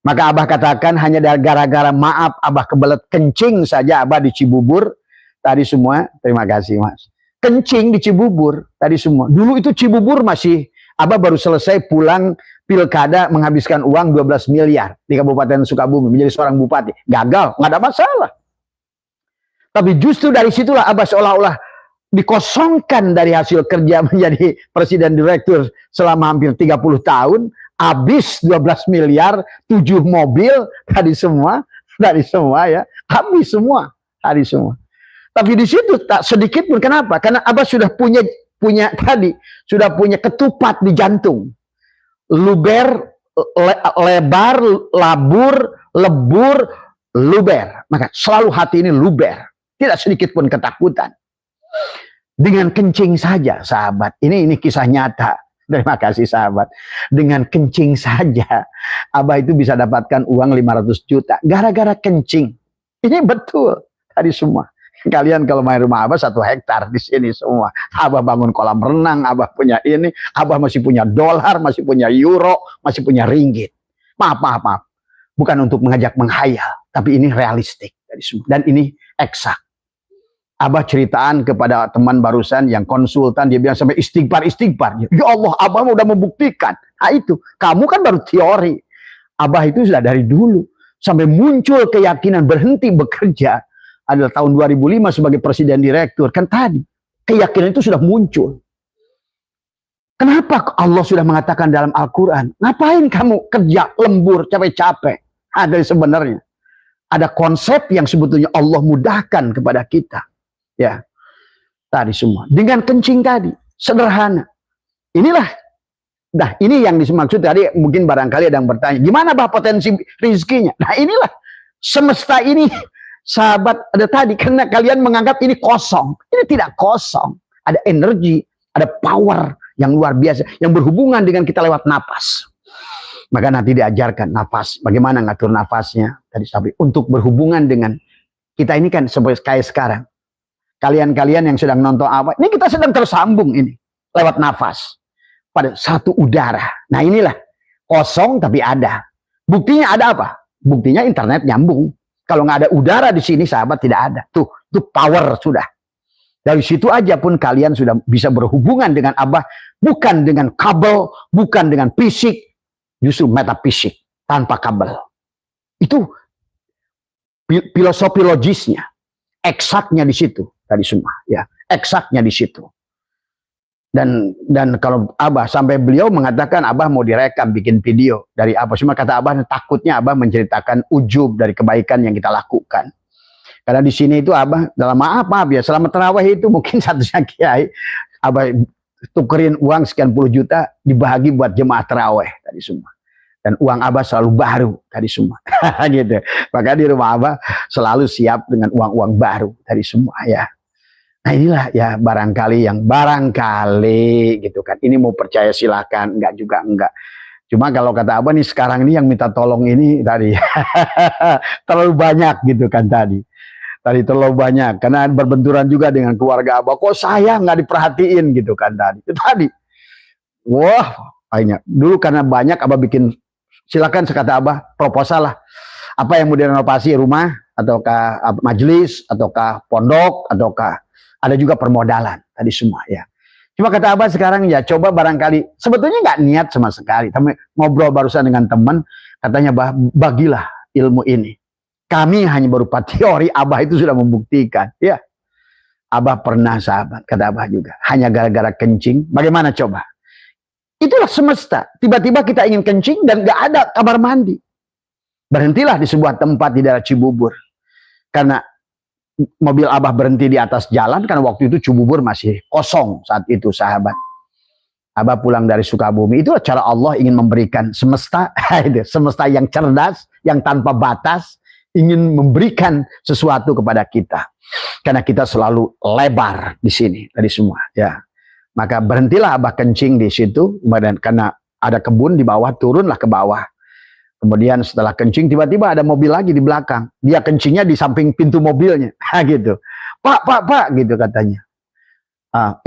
Maka Abah katakan hanya gara-gara maaf Abah kebelet kencing saja Abah di Cibubur. Tadi semua, terima kasih Mas. Kencing di Cibubur tadi semua. Dulu itu Cibubur masih, Abah baru selesai pulang pilkada menghabiskan uang 12 miliar di Kabupaten Sukabumi menjadi seorang bupati. Gagal, nggak ada masalah. Tapi justru dari situlah Abah seolah-olah dikosongkan dari hasil kerja menjadi presiden direktur selama hampir 30 tahun, habis 12 miliar, 7 mobil, tadi semua ya, habis semua, tadi semua. Tapi di situ tak sedikit pun, kenapa? Karena Abah sudah punya tadi, sudah punya ketupat di jantung. Luber, lebar, labur, lebur, luber. Maka selalu hati ini luber. Tidak sedikit pun ketakutan. Dengan kencing saja, sahabat. Ini kisah nyata. Terima kasih, sahabat. Dengan kencing saja, Abah itu bisa dapatkan uang 500 juta. Gara-gara kencing. Ini betul. Tadi semua. Kalian kalau main rumah Abah 1 hektar di sini semua. Abah bangun kolam renang, Abah punya ini. Abah masih punya dolar, masih punya euro, masih punya ringgit. Maaf. Bukan untuk mengajak menghayal. Tapi ini realistik. Tadi semua. Dan ini eksak. Abah ceritaan kepada teman barusan yang konsultan, dia bilang sampai istighfar. Ya Allah, Abah udah membuktikan. Nah itu, kamu kan baru teori. Abah itu sudah dari dulu. Sampai muncul keyakinan berhenti bekerja. Adalah tahun 2005 sebagai presiden direktur. Kan tadi, keyakinan itu sudah muncul. Kenapa Allah sudah mengatakan dalam Al-Quran, ngapain kamu kerja lembur, capek-capek? Ada sebenarnya. Ada konsep yang sebetulnya Allah mudahkan kepada kita. Ya, tadi semua dengan kencing tadi sederhana. Inilah, ini yang dimaksud tadi. Mungkin barangkali ada yang bertanya, gimana bah potensi rizkinya? Nah inilah semesta ini, sahabat, ada tadi karena kalian menganggap ini kosong. Ini tidak kosong. Ada energi, ada power yang luar biasa yang berhubungan dengan kita lewat napas. Maka nanti diajarkan nafas, bagaimana ngatur nafasnya tadi sampai untuk berhubungan dengan kita ini kan seperti kayak sekarang. Kalian-kalian yang sedang nonton apa, ini kita sedang tersambung ini lewat nafas pada satu udara. Nah inilah kosong tapi ada. Buktinya ada apa? Buktinya internet nyambung. Kalau nggak ada udara di sini, sahabat, tidak ada. Tuh power sudah. Dari situ aja pun kalian sudah bisa berhubungan dengan Abah, bukan dengan kabel, bukan dengan fisik, justru metafisik tanpa kabel. Itu filosofi logisnya, eksaknya di situ. Tadi semua ya, eksaknya di situ. Dan kalau Abah sampai beliau mengatakan Abah mau direkam bikin video dari apa, cuma kata Abah takutnya Abah menceritakan ujub dari kebaikan yang kita lakukan. Karena di sini itu Abah dalam maaf ya, selama terawih itu mungkin satunya kiai Abah tukerin uang sekian puluh juta dibagi buat jemaah terawih tadi semua. Dan uang Abah selalu baru tadi semua. Gitu. Maka di rumah Abah selalu siap dengan uang-uang baru tadi semua ya. Nah inilah ya barangkali gitu kan. Ini mau percaya silakan, enggak juga enggak. Cuma kalau kata Abah nih sekarang ini yang minta tolong ini tadi terlalu banyak gitu kan tadi. Tadi terlalu banyak karena berbenturan juga dengan keluarga Abah. Kok saya nggak diperhatiin gitu kan tadi. Itu tadi. Wah, banyak. Dulu karena banyak Abah bikin, silakan sekata Abah proposal lah. Apa yang mau direnovasi, rumah ataukah majelis ataukah pondok ataukah ada juga permodalan tadi semua ya. Cuma kata Abah sekarang ya coba barangkali sebetulnya nggak niat sama sekali. Tapi ngobrol barusan dengan teman katanya bah bagilah ilmu ini. Kami hanya berupa teori, Abah itu sudah membuktikan. Ya, Abah pernah sahabat, kata Abah juga. Hanya gara-gara kencing, bagaimana coba? Itulah semesta. Tiba-tiba kita ingin kencing dan gak ada kamar mandi. Berhentilah di sebuah tempat di daerah Cibubur. Karena mobil Abah berhenti di atas jalan, karena waktu itu Cibubur masih kosong saat itu sahabat. Abah pulang dari Sukabumi. Itulah cara Allah ingin memberikan semesta, semesta yang cerdas, yang tanpa batas, ingin memberikan sesuatu kepada kita. Karena kita selalu lebar di sini tadi semua ya. Maka berhentilah Abah kencing di situ, kemudian karena ada kebun di bawah, turunlah ke bawah. Kemudian setelah kencing tiba-tiba ada mobil lagi di belakang. Dia kencingnya di samping pintu mobilnya. Gitu. Pak gitu katanya.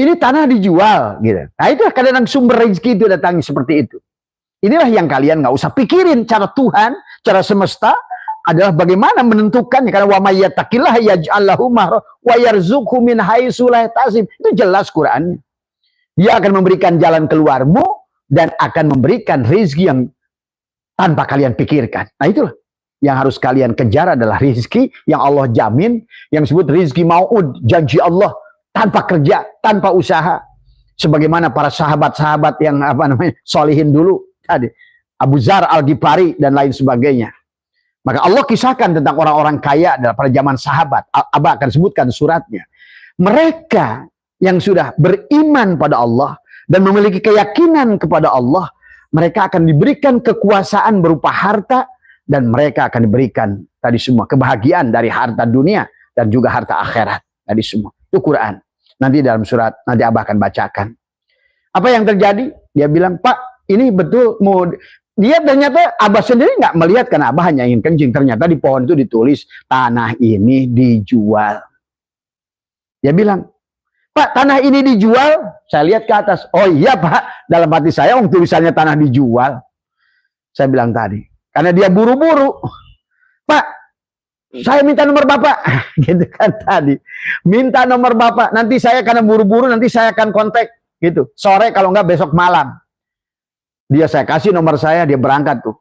Ini tanah dijual gitu. Nah itu kadang-kadang sumber rezeki itu datang seperti itu. Inilah yang kalian nggak usah pikirin, cara Tuhan, cara semesta adalah bagaimana menentukannya, karena wa may yattaqillaha yaj'al lahu wa yarzuqhu min haitsu la yahtasib. Itu jelas Qur'annya. Dia akan memberikan jalan keluarmu dan akan memberikan rezeki yang tanpa kalian pikirkan. Nah itulah yang harus kalian kejar adalah rezeki yang Allah jamin, yang disebut rezeki mau'ud, janji Allah tanpa kerja, tanpa usaha. Sebagaimana para sahabat-sahabat yang solihin dulu tadi, Abu Dzar Al-Ghifari dan lain sebagainya. Maka Allah kisahkan tentang orang-orang kaya pada zaman sahabat. Abah akan sebutkan suratnya. Mereka yang sudah beriman pada Allah dan memiliki keyakinan kepada Allah, mereka akan diberikan kekuasaan berupa harta dan mereka akan diberikan tadi semua kebahagiaan dari harta dunia dan juga harta akhirat tadi semua. Itu Quran. Nanti dalam surat nanti Abah akan bacakan. Apa yang terjadi? Dia bilang, "Pak, ini betul mau..." Dia ternyata Abah sendiri nggak melihat karena Abah hanya ingin kencing. Ternyata di pohon itu ditulis tanah ini dijual. Dia bilang, "Pak, tanah ini dijual?" Saya lihat ke atas. "Oh iya Pak, dalam hati saya tulisannya tanah dijual." Saya bilang tadi, karena dia buru-buru. "Pak, saya minta nomor Bapak." Gitu kan tadi. Minta nomor Bapak. Nanti saya karena buru-buru nanti saya akan kontak gitu. Sore kalau nggak besok malam. Dia saya kasih nomor saya, dia berangkat tuh.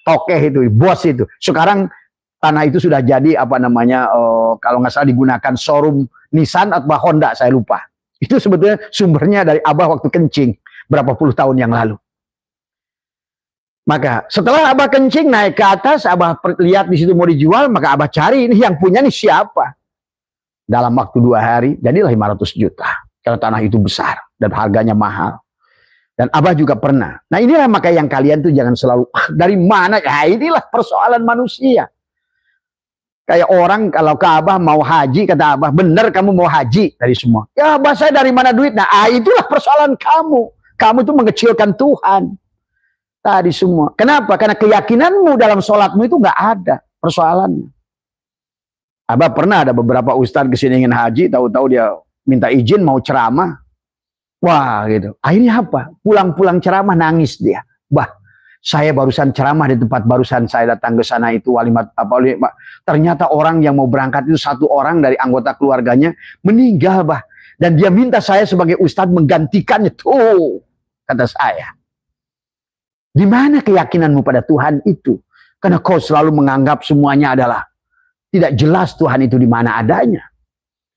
Tokeh itu, bos itu. Sekarang tanah itu sudah jadi kalau nggak salah digunakan showroom Nissan atau Honda, saya lupa. Itu sebetulnya sumbernya dari Abah waktu kencing berapa puluh tahun yang lalu. Maka setelah Abah kencing naik ke atas, Abah lihat di situ mau dijual, maka Abah cari ini yang punya nih siapa. Dalam waktu 2 hari jadilah 500 juta. Karena tanah itu besar dan harganya mahal. Dan Abah juga pernah. Nah inilah maka yang kalian tuh jangan selalu, dari mana? Ya inilah persoalan manusia. Kayak orang kalau ke Abah mau haji, kata Abah, "Bener kamu mau haji?" Dari semua. "Ya Abah, saya dari mana duit?" Nah itulah persoalan kamu. Kamu tuh mengecilkan Tuhan. Tadi semua. Kenapa? Karena keyakinanmu dalam sholatmu itu nggak ada persoalannya. Abah pernah ada beberapa ustadz kesini ingin haji, tahu-tahu dia minta izin mau ceramah. Wah gitu. Akhirnya apa? Pulang-pulang ceramah nangis dia. Bah, saya barusan ceramah di tempat barusan saya datang ke sana itu walimat ternyata orang yang mau berangkat itu 1 orang dari anggota keluarganya meninggal, bah. Dan dia minta saya sebagai ustadz menggantikannya. Tuh, kata saya. Di mana keyakinanmu pada Tuhan itu? Karena kau selalu menganggap semuanya adalah tidak jelas Tuhan itu di mana adanya.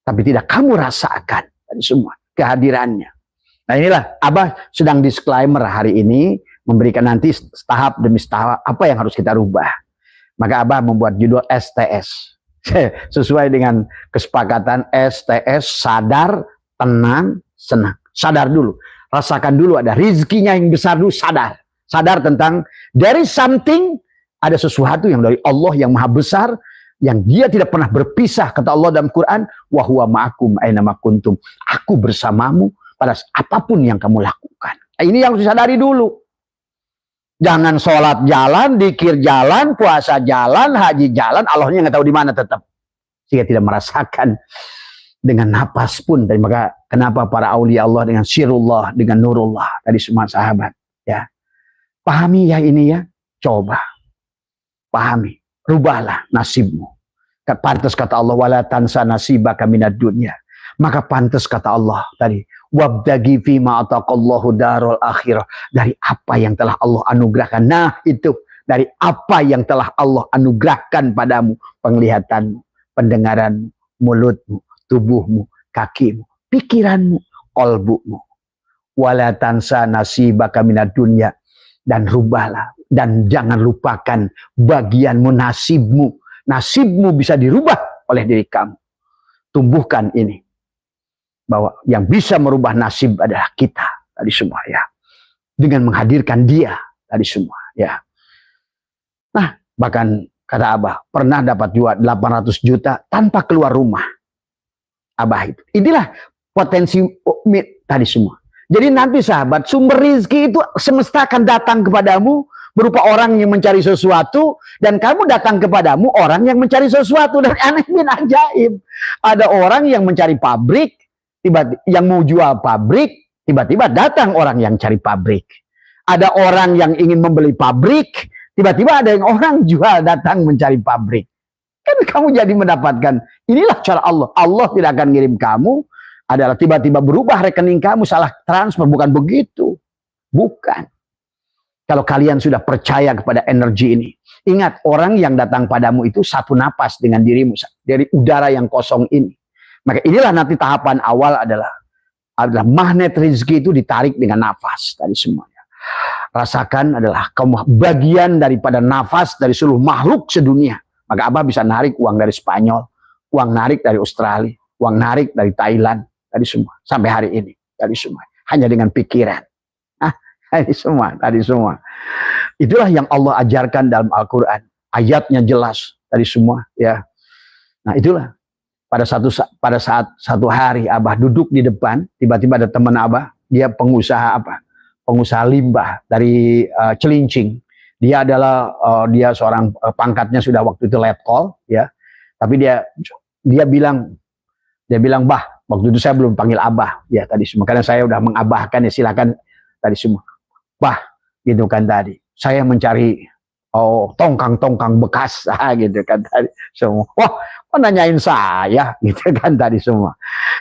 Tapi tidak kamu rasakan dari semua kehadirannya. Nah inilah Abah sedang disclaimer hari ini, memberikan nanti tahap demi tahap apa yang harus kita rubah. Maka Abah membuat judul STS. Sesuai dengan kesepakatan STS, sadar, tenang, senang. Sadar dulu. Rasakan dulu ada rizkinya yang besar dulu, sadar. Sadar tentang there is something, ada sesuatu yang dari Allah yang maha besar, yang dia tidak pernah berpisah, kata Allah dalam Quran, wa huwa ma'akum aina ma kuntum. Aku bersamamu pada apapun yang kamu lakukan. Nah, ini yang harus disadari dulu. Jangan sholat jalan, dikir jalan, puasa jalan, haji jalan, Allahnya nggak tahu di mana tetap. Sehingga tidak merasakan dengan napas pun. Dan maka kenapa para aulia Allah dengan sirullah, dengan nurullah, tadi semua sahabat. Ya, pahami ya ini ya, coba. Pahami. rubahlah nasibmu. Pantas kata Allah, wala tansa nasibaka minad dunya. Maka pantas kata Allah tadi, wabdagi fima ataqallahu darul akhirah, dari apa yang telah Allah anugerahkan. Nah itu, dari apa yang telah Allah anugerahkan padamu, penglihatanmu, pendengaranmu, mulutmu, tubuhmu, kakimu, pikiranmu, qalbumu. Wala tansa nasibaka minad dunya, dan rubahlah, dan jangan lupakan bagianmu, nasibmu. Nasibmu bisa dirubah oleh diri kamu. Tumbuhkan ini, bahwa yang bisa merubah nasib adalah kita tadi semua ya, dengan menghadirkan dia tadi semua ya. Nah bahkan kata Abah pernah dapat juga 800 juta tanpa keluar rumah. Abah itu, inilah potensi tadi semua. Jadi nanti sahabat, sumber rizki itu semesta akan datang kepadamu berupa orang yang mencari sesuatu, dan kamu datang kepadamu orang yang mencari sesuatu. Dan aneh bin ajaib, ada orang yang mencari pabrik, tiba-tiba yang mau jual pabrik, tiba-tiba datang orang yang cari pabrik. Ada orang yang ingin membeli pabrik, tiba-tiba ada yang orang jual datang mencari pabrik. Kan kamu jadi mendapatkan, inilah cara Allah. Allah tidak akan ngirim kamu adalah tiba-tiba berubah rekening kamu, salah transfer, bukan begitu. Bukan. Kalau kalian sudah percaya kepada energi ini, ingat orang yang datang padamu itu satu napas dengan dirimu, dari udara yang kosong ini. Maka inilah nanti tahapan awal adalah magnet rezeki itu ditarik dengan nafas tadi semuanya. Rasakan adalah kamu bagian daripada nafas dari seluruh makhluk sedunia. Maka Abah bisa narik uang dari Spanyol, uang narik dari Australia, uang narik dari Thailand, tadi semua sampai hari ini tadi semua hanya dengan pikiran. Tadi semua. Itulah yang Allah ajarkan dalam Al-Quran. Ayatnya jelas tadi semua ya. Nah itulah. Pada saat satu hari Abah duduk di depan, tiba-tiba ada teman Abah, dia pengusaha apa? Pengusaha limbah dari Celincing. Dia adalah dia seorang pangkatnya sudah waktu itu letkol ya. Tapi dia bilang bah, waktu itu saya belum panggil Abah ya tadi semua, karena saya udah mengabahkan ya, silakan tadi semua. Bah, gitu kan tadi. Saya mencari tongkang-tongkang bekas gitu kan tadi semua. Wah, kok nanyain saya gitu kan tadi semua.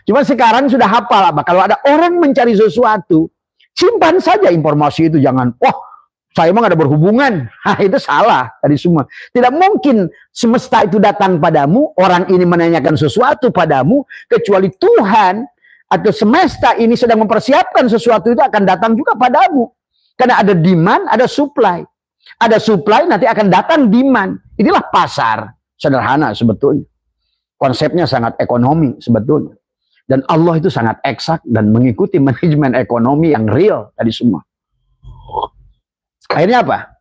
Cuma sekarang sudah hafal Abah, kalau ada orang mencari sesuatu, simpan saja informasi itu, jangan saya emang ada berhubungan. Itu salah tadi semua. Tidak mungkin semesta itu datang padamu, orang ini menanyakan sesuatu padamu, kecuali Tuhan atau semesta ini sedang mempersiapkan sesuatu itu akan datang juga padamu. Karena ada demand, ada supply. Ada supply, nanti akan datang demand. Inilah pasar. Sederhana sebetulnya. Konsepnya sangat ekonomi sebetulnya. Dan Allah itu sangat eksak dan mengikuti manajemen ekonomi yang real tadi semua. Akhirnya apa?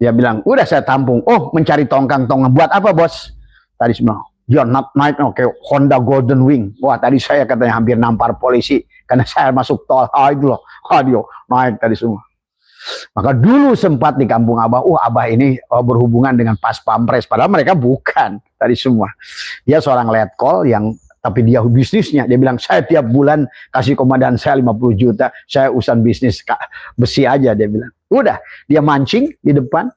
Dia bilang, udah saya tampung. Oh, mencari tongkang-tongkang. Buat apa bos? Tadi semua. Dia naik oke, Honda Golden Wing. Wah, tadi saya katanya hampir nampar polisi karena saya masuk tol. Itu loh. Dia naik tadi semua. Maka dulu sempat di kampung Abah, Abah ini berhubungan dengan pas pampres, padahal mereka bukan tadi semua. Dia seorang letkol yang tapi dia bisnisnya, dia bilang saya tiap bulan kasih komandan saya 50 juta, saya urusan bisnis besi aja, dia bilang. Udah, dia mancing di depan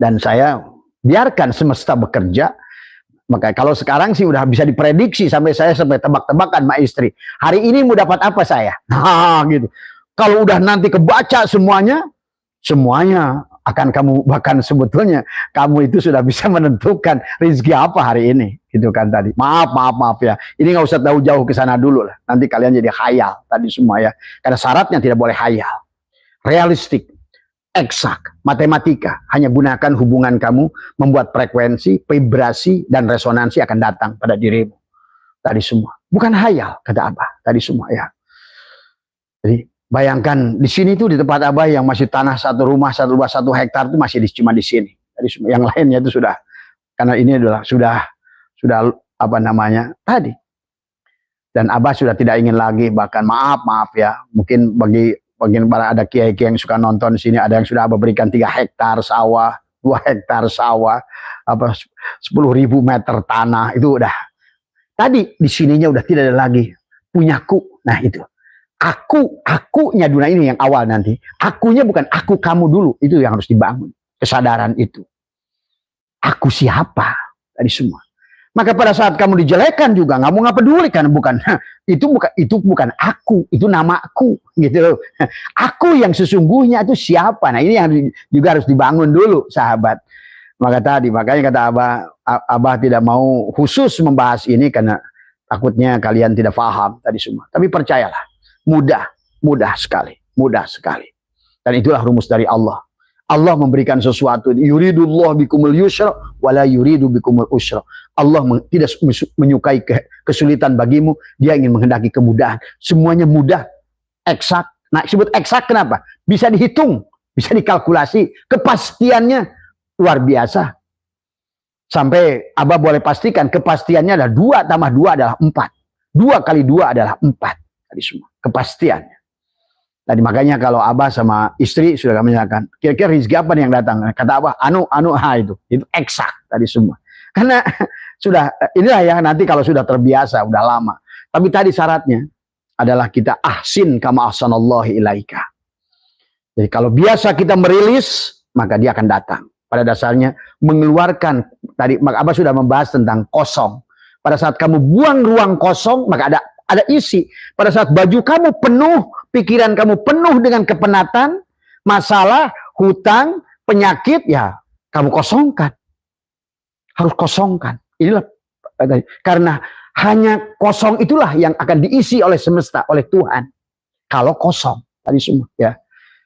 dan saya biarkan semesta bekerja. Maka kalau sekarang sih udah bisa diprediksi, sampai tebak-tebakan sama istri. Hari ini mau dapat apa saya? Nah, gitu. Kalau udah nanti kebaca semuanya akan kamu, bahkan sebetulnya kamu itu sudah bisa menentukan rezeki apa hari ini, gitu kan tadi. Maaf ya. Ini nggak usah jauh-jauh ke sana dulu lah. Nanti kalian jadi khayal tadi semua ya. Karena syaratnya tidak boleh khayal. Realistik, eksak, matematika. Hanya gunakan hubungan kamu membuat frekuensi, vibrasi dan resonansi akan datang pada dirimu. Tadi semua. Bukan khayal kata Abah tadi semua ya. Jadi bayangkan di sini tuh di tempat Abah yang masih tanah satu rumah 1 hektar itu masih cuma di sini. Tadi yang lainnya itu sudah, karena ini adalah sudah apa namanya tadi. Dan Abah sudah tidak ingin lagi, bahkan maaf ya, mungkin bagi para ada kiai-kiai yang suka nonton di sini, ada yang sudah Abah berikan 3 hektar sawah, 2 hektar sawah, 10.000 meter tanah itu udah. Tadi di sininya udah tidak ada lagi punyaku. Nah itu. Akunya dunia ini yang awal nanti. Akunya bukan aku kamu dulu. Itu yang harus dibangun. Kesadaran itu. Aku siapa? Tadi semua. Maka pada saat kamu dijelekan juga nggak mau peduli kan, itu bukan aku, itu namaku gitu loh. Aku yang sesungguhnya itu siapa? Nah, ini yang juga harus dibangun dulu, sahabat. Makanya kata Abah tidak mau khusus membahas ini karena takutnya kalian tidak paham tadi semua. Tapi percayalah, mudah sekali. Dan itulah rumus dari Allah. Allah memberikan sesuatu, yuridullah bikumul yusra wala yuridu bikumul usra. Allah tidak menyukai kesulitan bagimu, dia ingin menghendaki kemudahan. Semuanya mudah, eksak. Nah, disebut eksak kenapa? Bisa dihitung, bisa dikalkulasi, kepastiannya luar biasa. Sampai Abah boleh pastikan kepastiannya adalah 2 tambah 2 adalah 4. 2 kali 2 adalah 4. Tadi semua, kepastiannya. Tadi makanya kalau Abah sama istri sudah kami nyatakan, kira-kira rezeki apa nih yang datang? Kata Abah, itu eksak tadi semua. Karena sudah, inilah ya nanti kalau sudah terbiasa, udah lama. Tapi tadi syaratnya adalah kita ahsin kama ahsanallahi ilaika. Jadi kalau biasa kita merilis, maka dia akan datang. Pada dasarnya mengeluarkan, tadi Abah sudah membahas tentang kosong. Pada saat kamu buang ruang kosong, maka ada isi. Pada saat baju kamu penuh, pikiran kamu penuh dengan kepenatan, masalah, hutang, penyakit, ya kamu kosongkan. Harus kosongkan. Inilah karena hanya kosong itulah yang akan diisi oleh semesta, oleh Tuhan. Kalau kosong tadi semua, ya.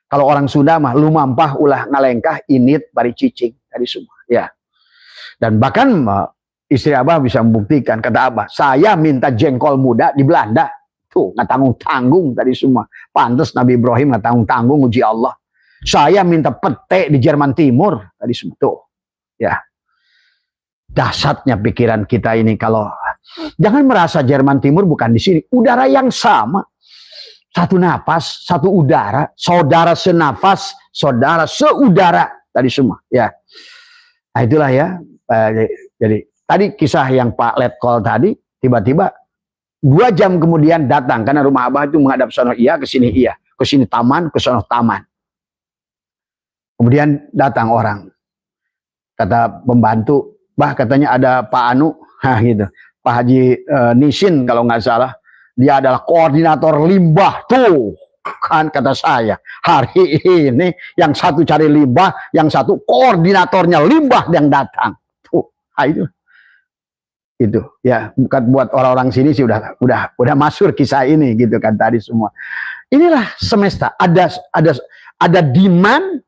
Kalau orang Sunda mah lumampah ulah ngalengkah init bari cicing tadi semua, ya. Dan bahkan istri Abah bisa membuktikan, kata Abah, saya minta jengkol muda di Belanda. Tuh, nggak tanggung-tanggung tadi semua. Pantas Nabi Ibrahim nggak tanggung-tanggung uji Allah. Saya minta pete di Jerman Timur tadi semua. Tuh, ya. Dahsyatnya pikiran kita ini kalau jangan merasa Jerman Timur bukan di sini. Udara yang sama. Satu napas, satu udara, saudara senafas, saudara seudara tadi semua, ya. Nah, itulah ya. Jadi tadi kisah yang Pak Letkol tadi, tiba-tiba 2 jam kemudian datang karena rumah Abah itu menghadap sono iya, ke sini taman, ke sono taman. Kemudian datang orang, kata pembantu, bah katanya ada Pak Anu, gitu, Pak Haji Nisin kalau nggak salah, dia adalah koordinator limbah tuh. Kan kata saya, hari ini yang satu cari limbah, yang satu koordinatornya limbah yang datang. Tuh, itu ya, bukan buat orang-orang sini sih udah masyhur kisah ini gitu kan tadi semua. Inilah semesta, ada demand.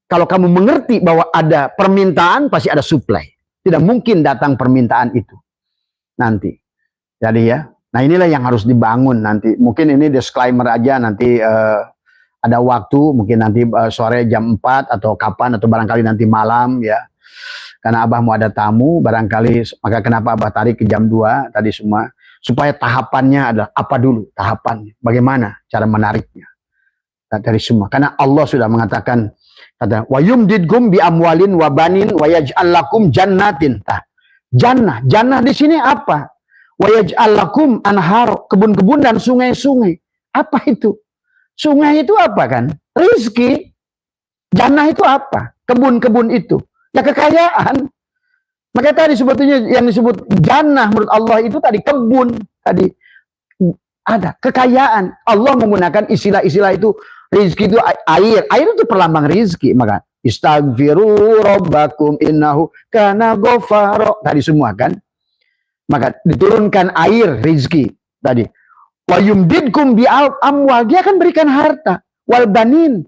Kalau kamu mengerti bahwa ada permintaan, pasti ada supply. Tidak mungkin datang permintaan itu nanti. Jadi ya, nah inilah yang harus dibangun nanti. Mungkin ini disclaimer aja, nanti ada waktu, mungkin nanti sore jam 4 atau kapan, atau barangkali nanti malam ya. Karena Abah mau ada tamu, barangkali, maka kenapa Abah tarik ke jam 2 tadi semua. Supaya tahapannya adalah apa dulu tahapannya. Bagaimana cara menariknya. Dari semua. Karena Allah sudah mengatakan, kata, wa yumdidkum bi amwalin wa banin wa yaj'al lakum jannatin. Jannah di sini apa? Wa yaj'al lakum anhar, kebun-kebun dan sungai-sungai. Apa itu? Sungai itu apa kan? Rizki. Jannah itu apa? Kebun-kebun itu. Ya kekayaan. Maka tadi sebetulnya yang disebut jannah menurut Allah itu tadi kebun. Tadi ada kekayaan. Allah menggunakan istilah-istilah itu. Rizki itu air. Air itu perlambang rizki. Maka istaghfiru rabbakum innahu kana ghafara. Tadi semua kan. Maka diturunkan air rizki. Tadi. Wa yumdidkum bi amwal. Dia akan berikan harta. Wal banin.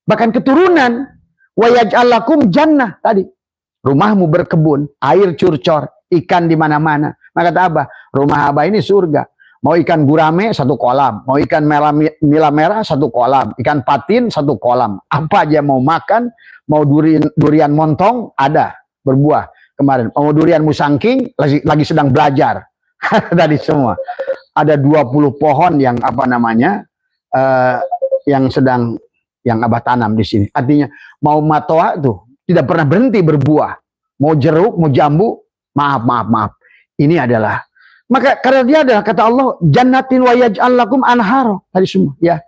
Bahkan keturunan. Wa yaj'al lakum jannah. Tadi. Rumahmu berkebun. Air curcor. Ikan di mana-mana. Maka kata Abah. Rumah Abah ini surga. Mau ikan gurame 1 kolam, mau ikan nila merah 1 kolam, ikan patin 1 kolam. Apa aja mau makan, mau durian montong ada berbuah kemarin. Mau durian musangking lagi sedang belajar. Tadi semua. Ada 20 pohon yang apa namanya yang Abah tanam di sini. Artinya mau matoa tuh tidak pernah berhenti berbuah. Mau jeruk, mau jambu, maaf. Ini adalah maka karena dia adalah kata Allah jannatin wa yaj'al lakum anhar tadi semua ya.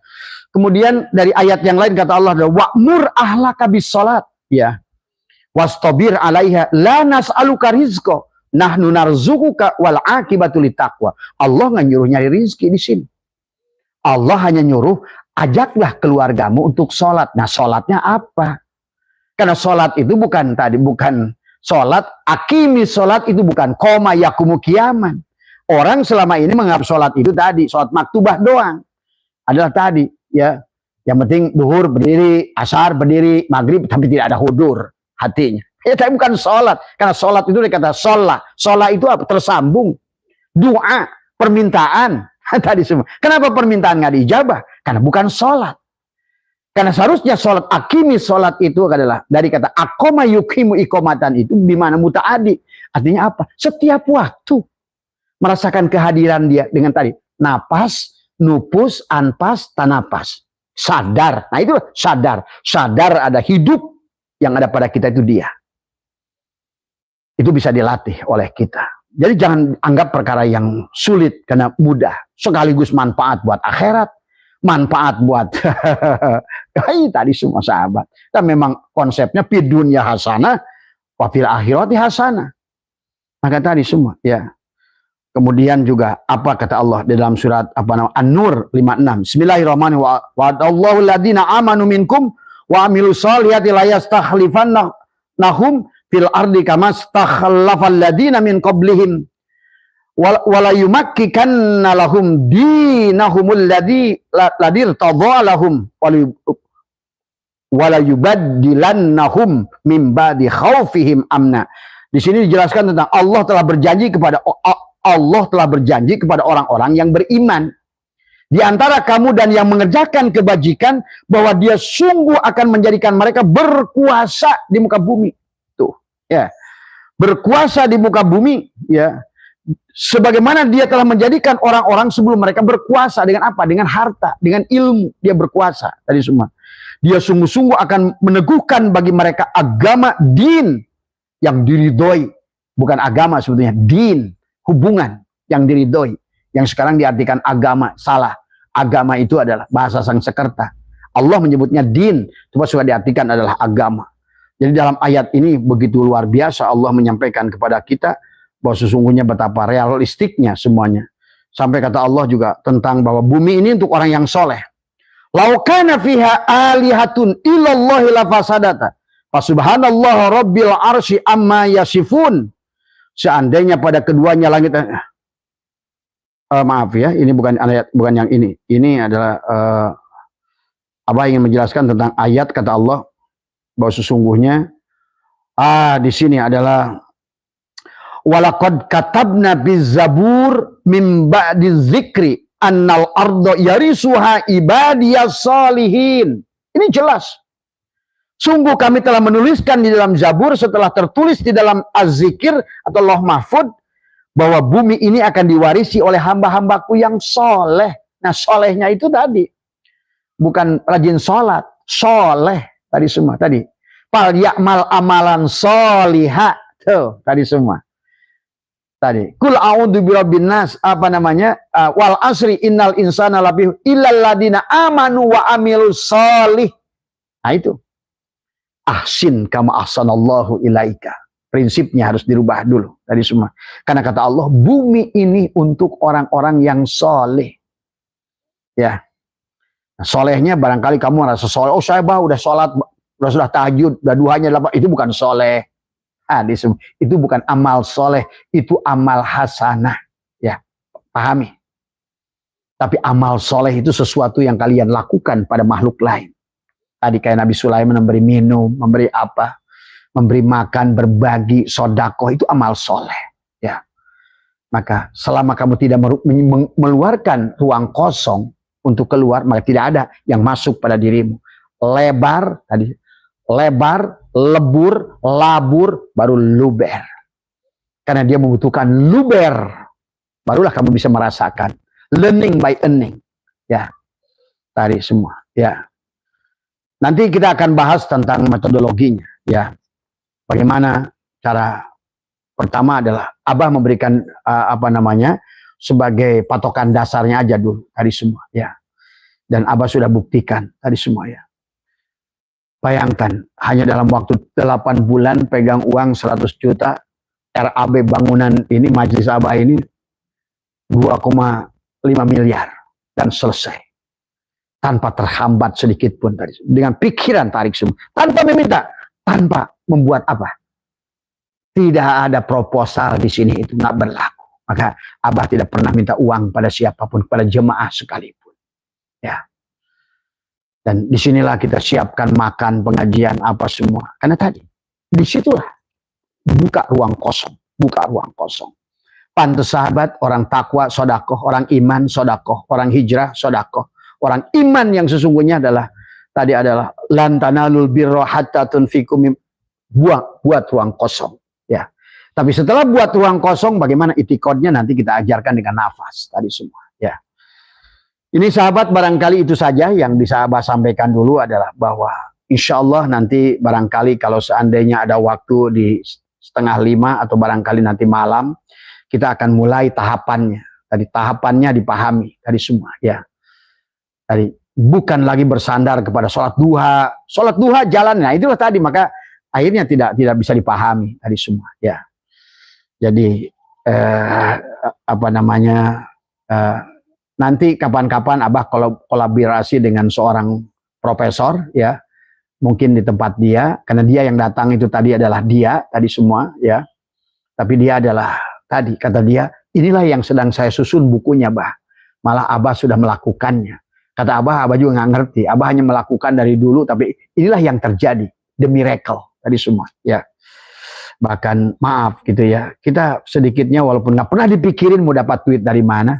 Kemudian dari ayat yang lain kata Allah wa'mur ahlaka bis salat ya. wastabir 'alaiha la nas'aluka rizqa nahnu narzuquka wal 'aqibatu littaqwa. Allah nggak nyuruh nyari rizki di sini. Allah hanya nyuruh ajaklah keluargamu untuk sholat. Nah, sholatnya apa? Karena sholat itu bukan sholat, akimi sholat itu bukan koma yakumu kiaman. Orang selama ini menganggap sholat itu tadi, sholat maktubah doang. Adalah tadi, ya. Yang penting duhur berdiri, asar berdiri, maghrib, tapi tidak ada hudur hatinya. Ya, tapi bukan sholat. Karena sholat itu dikata sholat. Sholat itu apa? Tersambung. Doa, permintaan. Tadi semua. Kenapa permintaan nggak diijabah? Karena bukan sholat. Karena seharusnya sholat akimi sholat itu adalah dari kata akoma yukimu ikomatan itu dimana mutaadi. Artinya apa? Setiap waktu merasakan kehadiran dia dengan tadi napas, nupus, anpas, tanapas. Sadar. Nah itu sadar. Sadar ada hidup yang ada pada kita itu dia. Itu bisa dilatih oleh kita. Jadi jangan anggap perkara yang sulit karena mudah. Sekaligus manfaat buat akhirat. Manfaat buat tadi semua sahabat. Dan memang konsepnya fi dunya hasanah wa fil akhirati hasanah. Maka tadi semua ya. Kemudian juga apa kata Allah di dalam surat apa nama An-Nur 56. Bismillahirrahmanirrahim. Wa'adallahu alladziina aamanu minkum wa 'amilus shalihati la yastakhlifannahum fil ardi kama stakhlafal ladziina min qablihim wala yumakkikanna lahum dinahumul ladzi irtadha lahum wala yubaddilannahum min ba'di khaufihim amna. Di sini dijelaskan tentang Allah telah berjanji kepada orang-orang yang beriman. Di antara kamu dan yang mengerjakan kebajikan bahwa dia sungguh akan menjadikan mereka berkuasa di muka bumi. Tuh, ya. Berkuasa di muka bumi, ya. Sebagaimana dia telah menjadikan orang-orang sebelum mereka berkuasa dengan apa? Dengan harta, dengan ilmu dia berkuasa tadi semua. Dia sungguh-sungguh akan meneguhkan bagi mereka agama din yang diridhoi, bukan agama sebetulnya, din, hubungan yang diridhoi. Yang sekarang diartikan agama, salah. Agama itu adalah bahasa Sanskerta. Allah menyebutnya din, cuma sudah diartikan adalah agama. Jadi dalam ayat ini begitu luar biasa Allah menyampaikan kepada kita bahwa sesungguhnya betapa realistiknya semuanya. Sampai kata Allah juga tentang bahwa bumi ini untuk orang yang soleh. Laukana fiha alihatun ilallahi lafasadata. Fasubhanallah rabbil arsy amma yasifun. Seandainya pada keduanya langit maaf ya, ini bukan ayat, bukan yang ini. Ini adalah Abah ingin menjelaskan tentang ayat kata Allah bahwa sesungguhnya di sini adalah walaqad katabna bizzabur min ba'di dzikri annal arda yarisuha ibadiyas salihin. Ini jelas. Sungguh kami telah menuliskan di dalam Zabur setelah tertulis di dalam Az-Zikir atau Lauh Mahfud bahwa bumi ini akan diwarisi oleh hamba-hambaku yang soleh. Nah, solehnya itu tadi bukan rajin sholat, soleh tadi semua tadi. Fal ya'mal amalan soliha tuh tadi semua. Tadi kul a'udzu birabbin nas apa namanya wal asri innal insana lafi illal ladina amanu wa amilus sholih. Nah itu ahsin kama ahsanallahu ilaika. Prinsipnya harus dirubah dulu tadi semua. Karena kata Allah, bumi ini untuk orang-orang yang soleh. Ya. Nah, solehnya barangkali kamu merasa soleh. Oh saya udah sholat, sudah tahajud, udah duhanya. Itu bukan soleh. Itu bukan amal soleh. Itu amal hasanah. Ya, pahami. Tapi amal soleh itu sesuatu yang kalian lakukan pada makhluk lain. Tadi kayak Nabi Sulaiman memberi minum, memberi apa? Memberi makan, berbagi, sodakoh, itu amal soleh. Ya. Maka selama kamu tidak meluarkan ruang kosong untuk keluar, maka tidak ada yang masuk pada dirimu. Lebar, tadi lebar, lebur, labur, baru luber. Karena dia membutuhkan luber, barulah kamu bisa merasakan. Learning by earning. Ya. Tadi semua. Ya. Nanti kita akan bahas tentang metodologinya. Ya. Bagaimana cara pertama adalah Abah memberikan apa namanya sebagai patokan dasarnya aja dulu tadi semua ya. Dan Abah sudah buktikan tadi semua ya. Bayangkan, hanya dalam waktu 8 bulan pegang uang 100 juta, RAB bangunan ini, Majelis Abah ini 2,5 miliar dan selesai. Tanpa terhambat sedikit pun tadi. Dengan pikiran tarik semua. Tanpa meminta, tanpa membuat apa? Tidak ada proposal di sini, itu nggak berlaku. Maka Abah tidak pernah minta uang pada siapapun, pada jemaah sekalipun. Ya. Dan disinilah kita siapkan makan, pengajian, apa semua. Karena tadi, disitulah buka ruang kosong. Buka ruang kosong. Pantes sahabat, orang takwa, sodakoh. Orang iman, sodakoh. Orang hijrah, sodakoh. Orang iman yang sesungguhnya adalah, tadi adalah, lan tanalul birra hatta tunfiqu buat ruang kosong. Ya. Tapi setelah buat ruang kosong, bagaimana itikadnya nanti kita ajarkan dengan nafas. Tadi semua. Ya. Ini sahabat, barangkali itu saja yang bisa Abah sampaikan dulu adalah bahwa insya Allah nanti barangkali kalau seandainya ada waktu di 4:30 atau barangkali nanti malam, kita akan mulai tahapannya. Tadi tahapannya dipahami tadi semua ya. Tadi bukan lagi bersandar kepada sholat duha jalannya. Itulah tadi, maka akhirnya tidak bisa dipahami tadi semua ya. Jadi apa namanya, nanti kapan-kapan Abah kolaborasi dengan seorang profesor ya, mungkin di tempat dia, karena dia yang datang itu tadi adalah dia tadi semua ya. Tapi dia adalah tadi kata dia, inilah yang sedang saya susun bukunya, Bah. Malah Abah sudah melakukannya. Kata Abah juga nggak ngerti. Abah hanya melakukan dari dulu, tapi inilah yang terjadi, the miracle tadi semua ya. Bahkan maaf gitu ya, kita sedikitnya walaupun nggak pernah dipikirin mau dapat duit dari mana,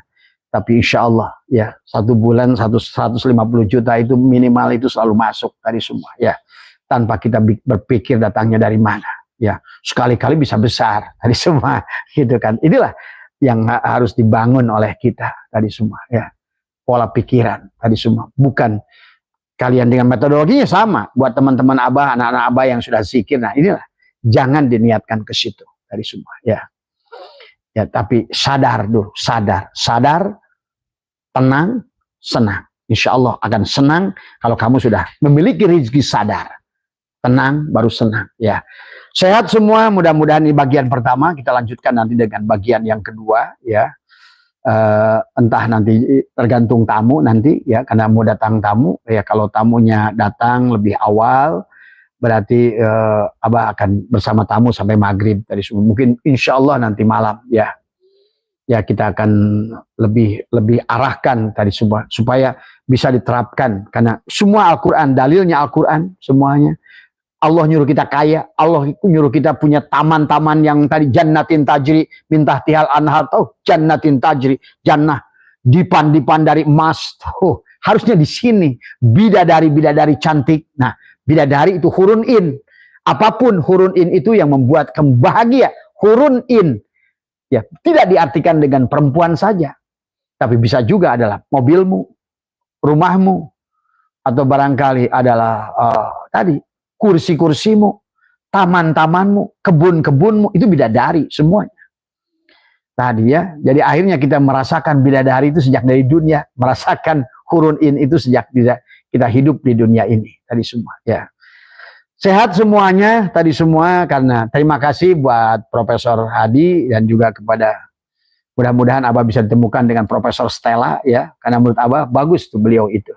tapi insya Allah ya 1 bulan 150 juta itu minimal itu selalu masuk tadi semua ya, tanpa kita berpikir datangnya dari mana ya. Sekali-kali bisa besar tadi semua gitu kan. Inilah yang harus dibangun oleh kita tadi semua ya, pola pikiran tadi semua. Bukan kalian dengan metodologinya sama buat teman-teman Abah, anak-anak Abah yang sudah zikir. Nah inilah, jangan diniatkan ke situ tadi semua ya. Ya, tapi sadar dulu, sadar, tenang, senang. Insya Allah akan senang kalau kamu sudah memiliki rezeki sadar. Tenang, baru senang. Ya, sehat semua. Mudah-mudahan ini bagian pertama. Kita lanjutkan nanti dengan bagian yang kedua. Ya, entah nanti tergantung tamu nanti. Ya, karena mau datang tamu. Ya, kalau tamunya datang lebih awal, berarti Abah akan bersama tamu sampai maghrib tadi semua. Mungkin insya Allah nanti malam ya. Ya kita akan lebih arahkan tadi semua supaya bisa diterapkan, karena semua Al-Quran, dalilnya Al-Quran semuanya. Allah nyuruh kita kaya, Allah nyuruh kita punya taman-taman yang tadi jannatin tajri min tahtihal anhar, tahu jannatin tajri, jannah dipan dari emas. Tuh, harusnya di sini bidadari cantik. Nah, bidadari itu hurun in. Apapun hurun in itu yang membuat kamu bahagia. Hurun in. Ya, tidak diartikan dengan perempuan saja. Tapi bisa juga adalah mobilmu, rumahmu, atau barangkali adalah tadi kursi-kursimu, taman-tamanmu, kebun-kebunmu, itu bidadari semuanya. Tadi ya, jadi akhirnya kita merasakan bidadari itu sejak dari dunia, merasakan hurun in itu sejak kita hidup di dunia ini. Tadi semua ya. Sehat semuanya tadi semua, karena terima kasih buat Profesor Hadi dan juga kepada, mudah-mudahan Abah bisa ditemukan dengan Profesor Stella ya, karena menurut Abah bagus tuh beliau itu.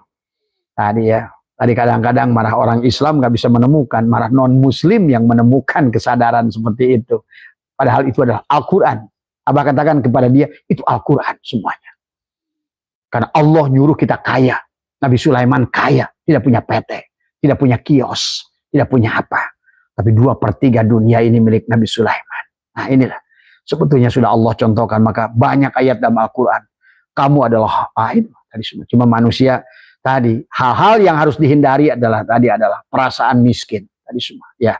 Tadi ya, tadi kadang-kadang marah orang Islam nggak bisa menemukan, marah non Muslim yang menemukan kesadaran seperti itu. Padahal itu adalah Al-Quran. Abah katakan kepada dia, itu Al-Quran semuanya. Karena Allah nyuruh kita kaya. Nabi Sulaiman kaya, tidak punya PT, tidak punya kios, tidak punya apa. Tapi 2/3 dunia ini milik Nabi Sulaiman. Nah inilah, sebetulnya sudah Allah contohkan, maka banyak ayat dalam Al-Quran. Kamu adalah tadi semua. Cuma manusia tadi, hal-hal yang harus dihindari adalah perasaan miskin. Tadi semua ya.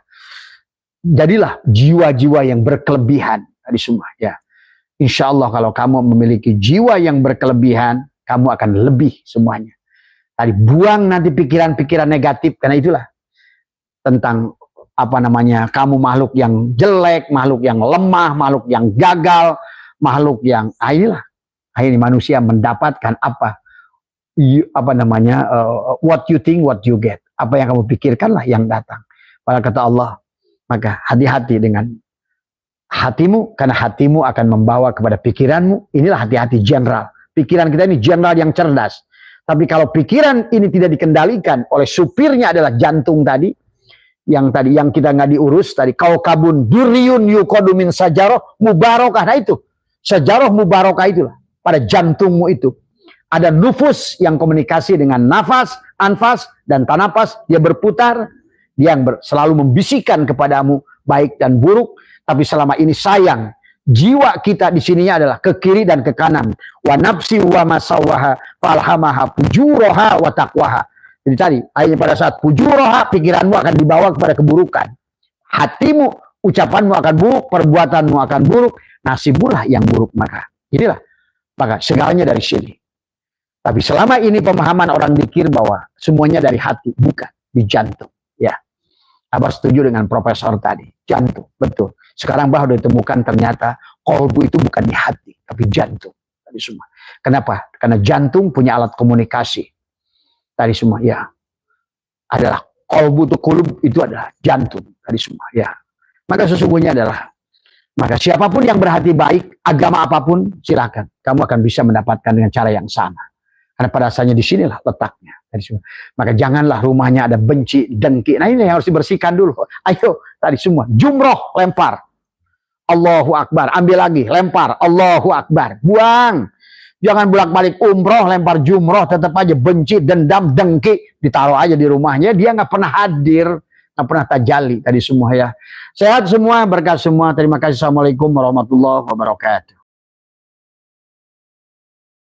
Jadilah jiwa-jiwa yang berkelebihan. Tadi semua ya. Insya Allah kalau kamu memiliki jiwa yang berkelebihan, kamu akan lebih semuanya. Tadi buang nanti pikiran-pikiran negatif, karena itulah tentang apa namanya, kamu makhluk yang jelek, makhluk yang lemah, makhluk yang gagal, makhluk yang inilah akhirnya manusia mendapatkan apa namanya, what you think what you get. Apa yang kamu pikirkanlah yang datang. Pada kata Allah, maka hati-hati dengan hatimu, karena hatimu akan membawa kepada pikiranmu. Inilah hati-hati general. Pikiran kita ini general yang cerdas. Tapi kalau pikiran ini tidak dikendalikan oleh supirnya adalah jantung tadi, yang kita nggak diurus tadi, kau kabun duriyun yuqadu min sajaroh mubarakah. Nah itu sajaroh mubarakah itulah pada jantungmu itu. Ada nufus yang komunikasi dengan nafas, anfas, dan tanafas. Dia berputar, dia yang selalu membisikkan kepadamu baik dan buruk. Tapi selama ini sayang, jiwa kita di sininya adalah ke kiri dan ke kanan. Wa nafsi wa masawaha falhamaha fujuraha wa taqwaha. Jadi tadi, ayatnya pada saat fujuraha, pikiranmu akan dibawa kepada keburukan. Hatimu, ucapanmu akan buruk, perbuatanmu akan buruk, nasibmulah yang buruk. Maka inilah, maka segalanya dari sini. Tapi selama ini pemahaman orang dikir bahwa semuanya dari hati, bukan di jantung. Ya, Abah setuju dengan profesor tadi, jantung, betul. Sekarang baru ditemukan ternyata kolbu itu bukan di hati, tapi jantung. Tadi semua. Kenapa? Karena jantung punya alat komunikasi. Tadi semua, ya. Adalah kolbu itu kulub itu adalah jantung. Tadi semua, ya. Maka sesungguhnya adalah, maka siapapun yang berhati baik, agama apapun, silakan. Kamu akan bisa mendapatkan dengan cara yang sama. Karena pada asalnya di sinilah letaknya. Maka janganlah rumahnya ada benci, dengki. Nah ini yang harus dibersihkan dulu. Ayo, tadi semua. Jumroh, lempar. Allahu Akbar. Ambil lagi, lempar. Allahu Akbar. Buang. Jangan bolak-balik umroh, lempar jumroh. Tetap aja benci, dendam, dengki. Ditaruh aja di rumahnya. Dia nggak pernah hadir. Nggak pernah tajali. Tadi semua ya. Sehat semua, berkah semua. Terima kasih. Assalamualaikum warahmatullahi wabarakatuh.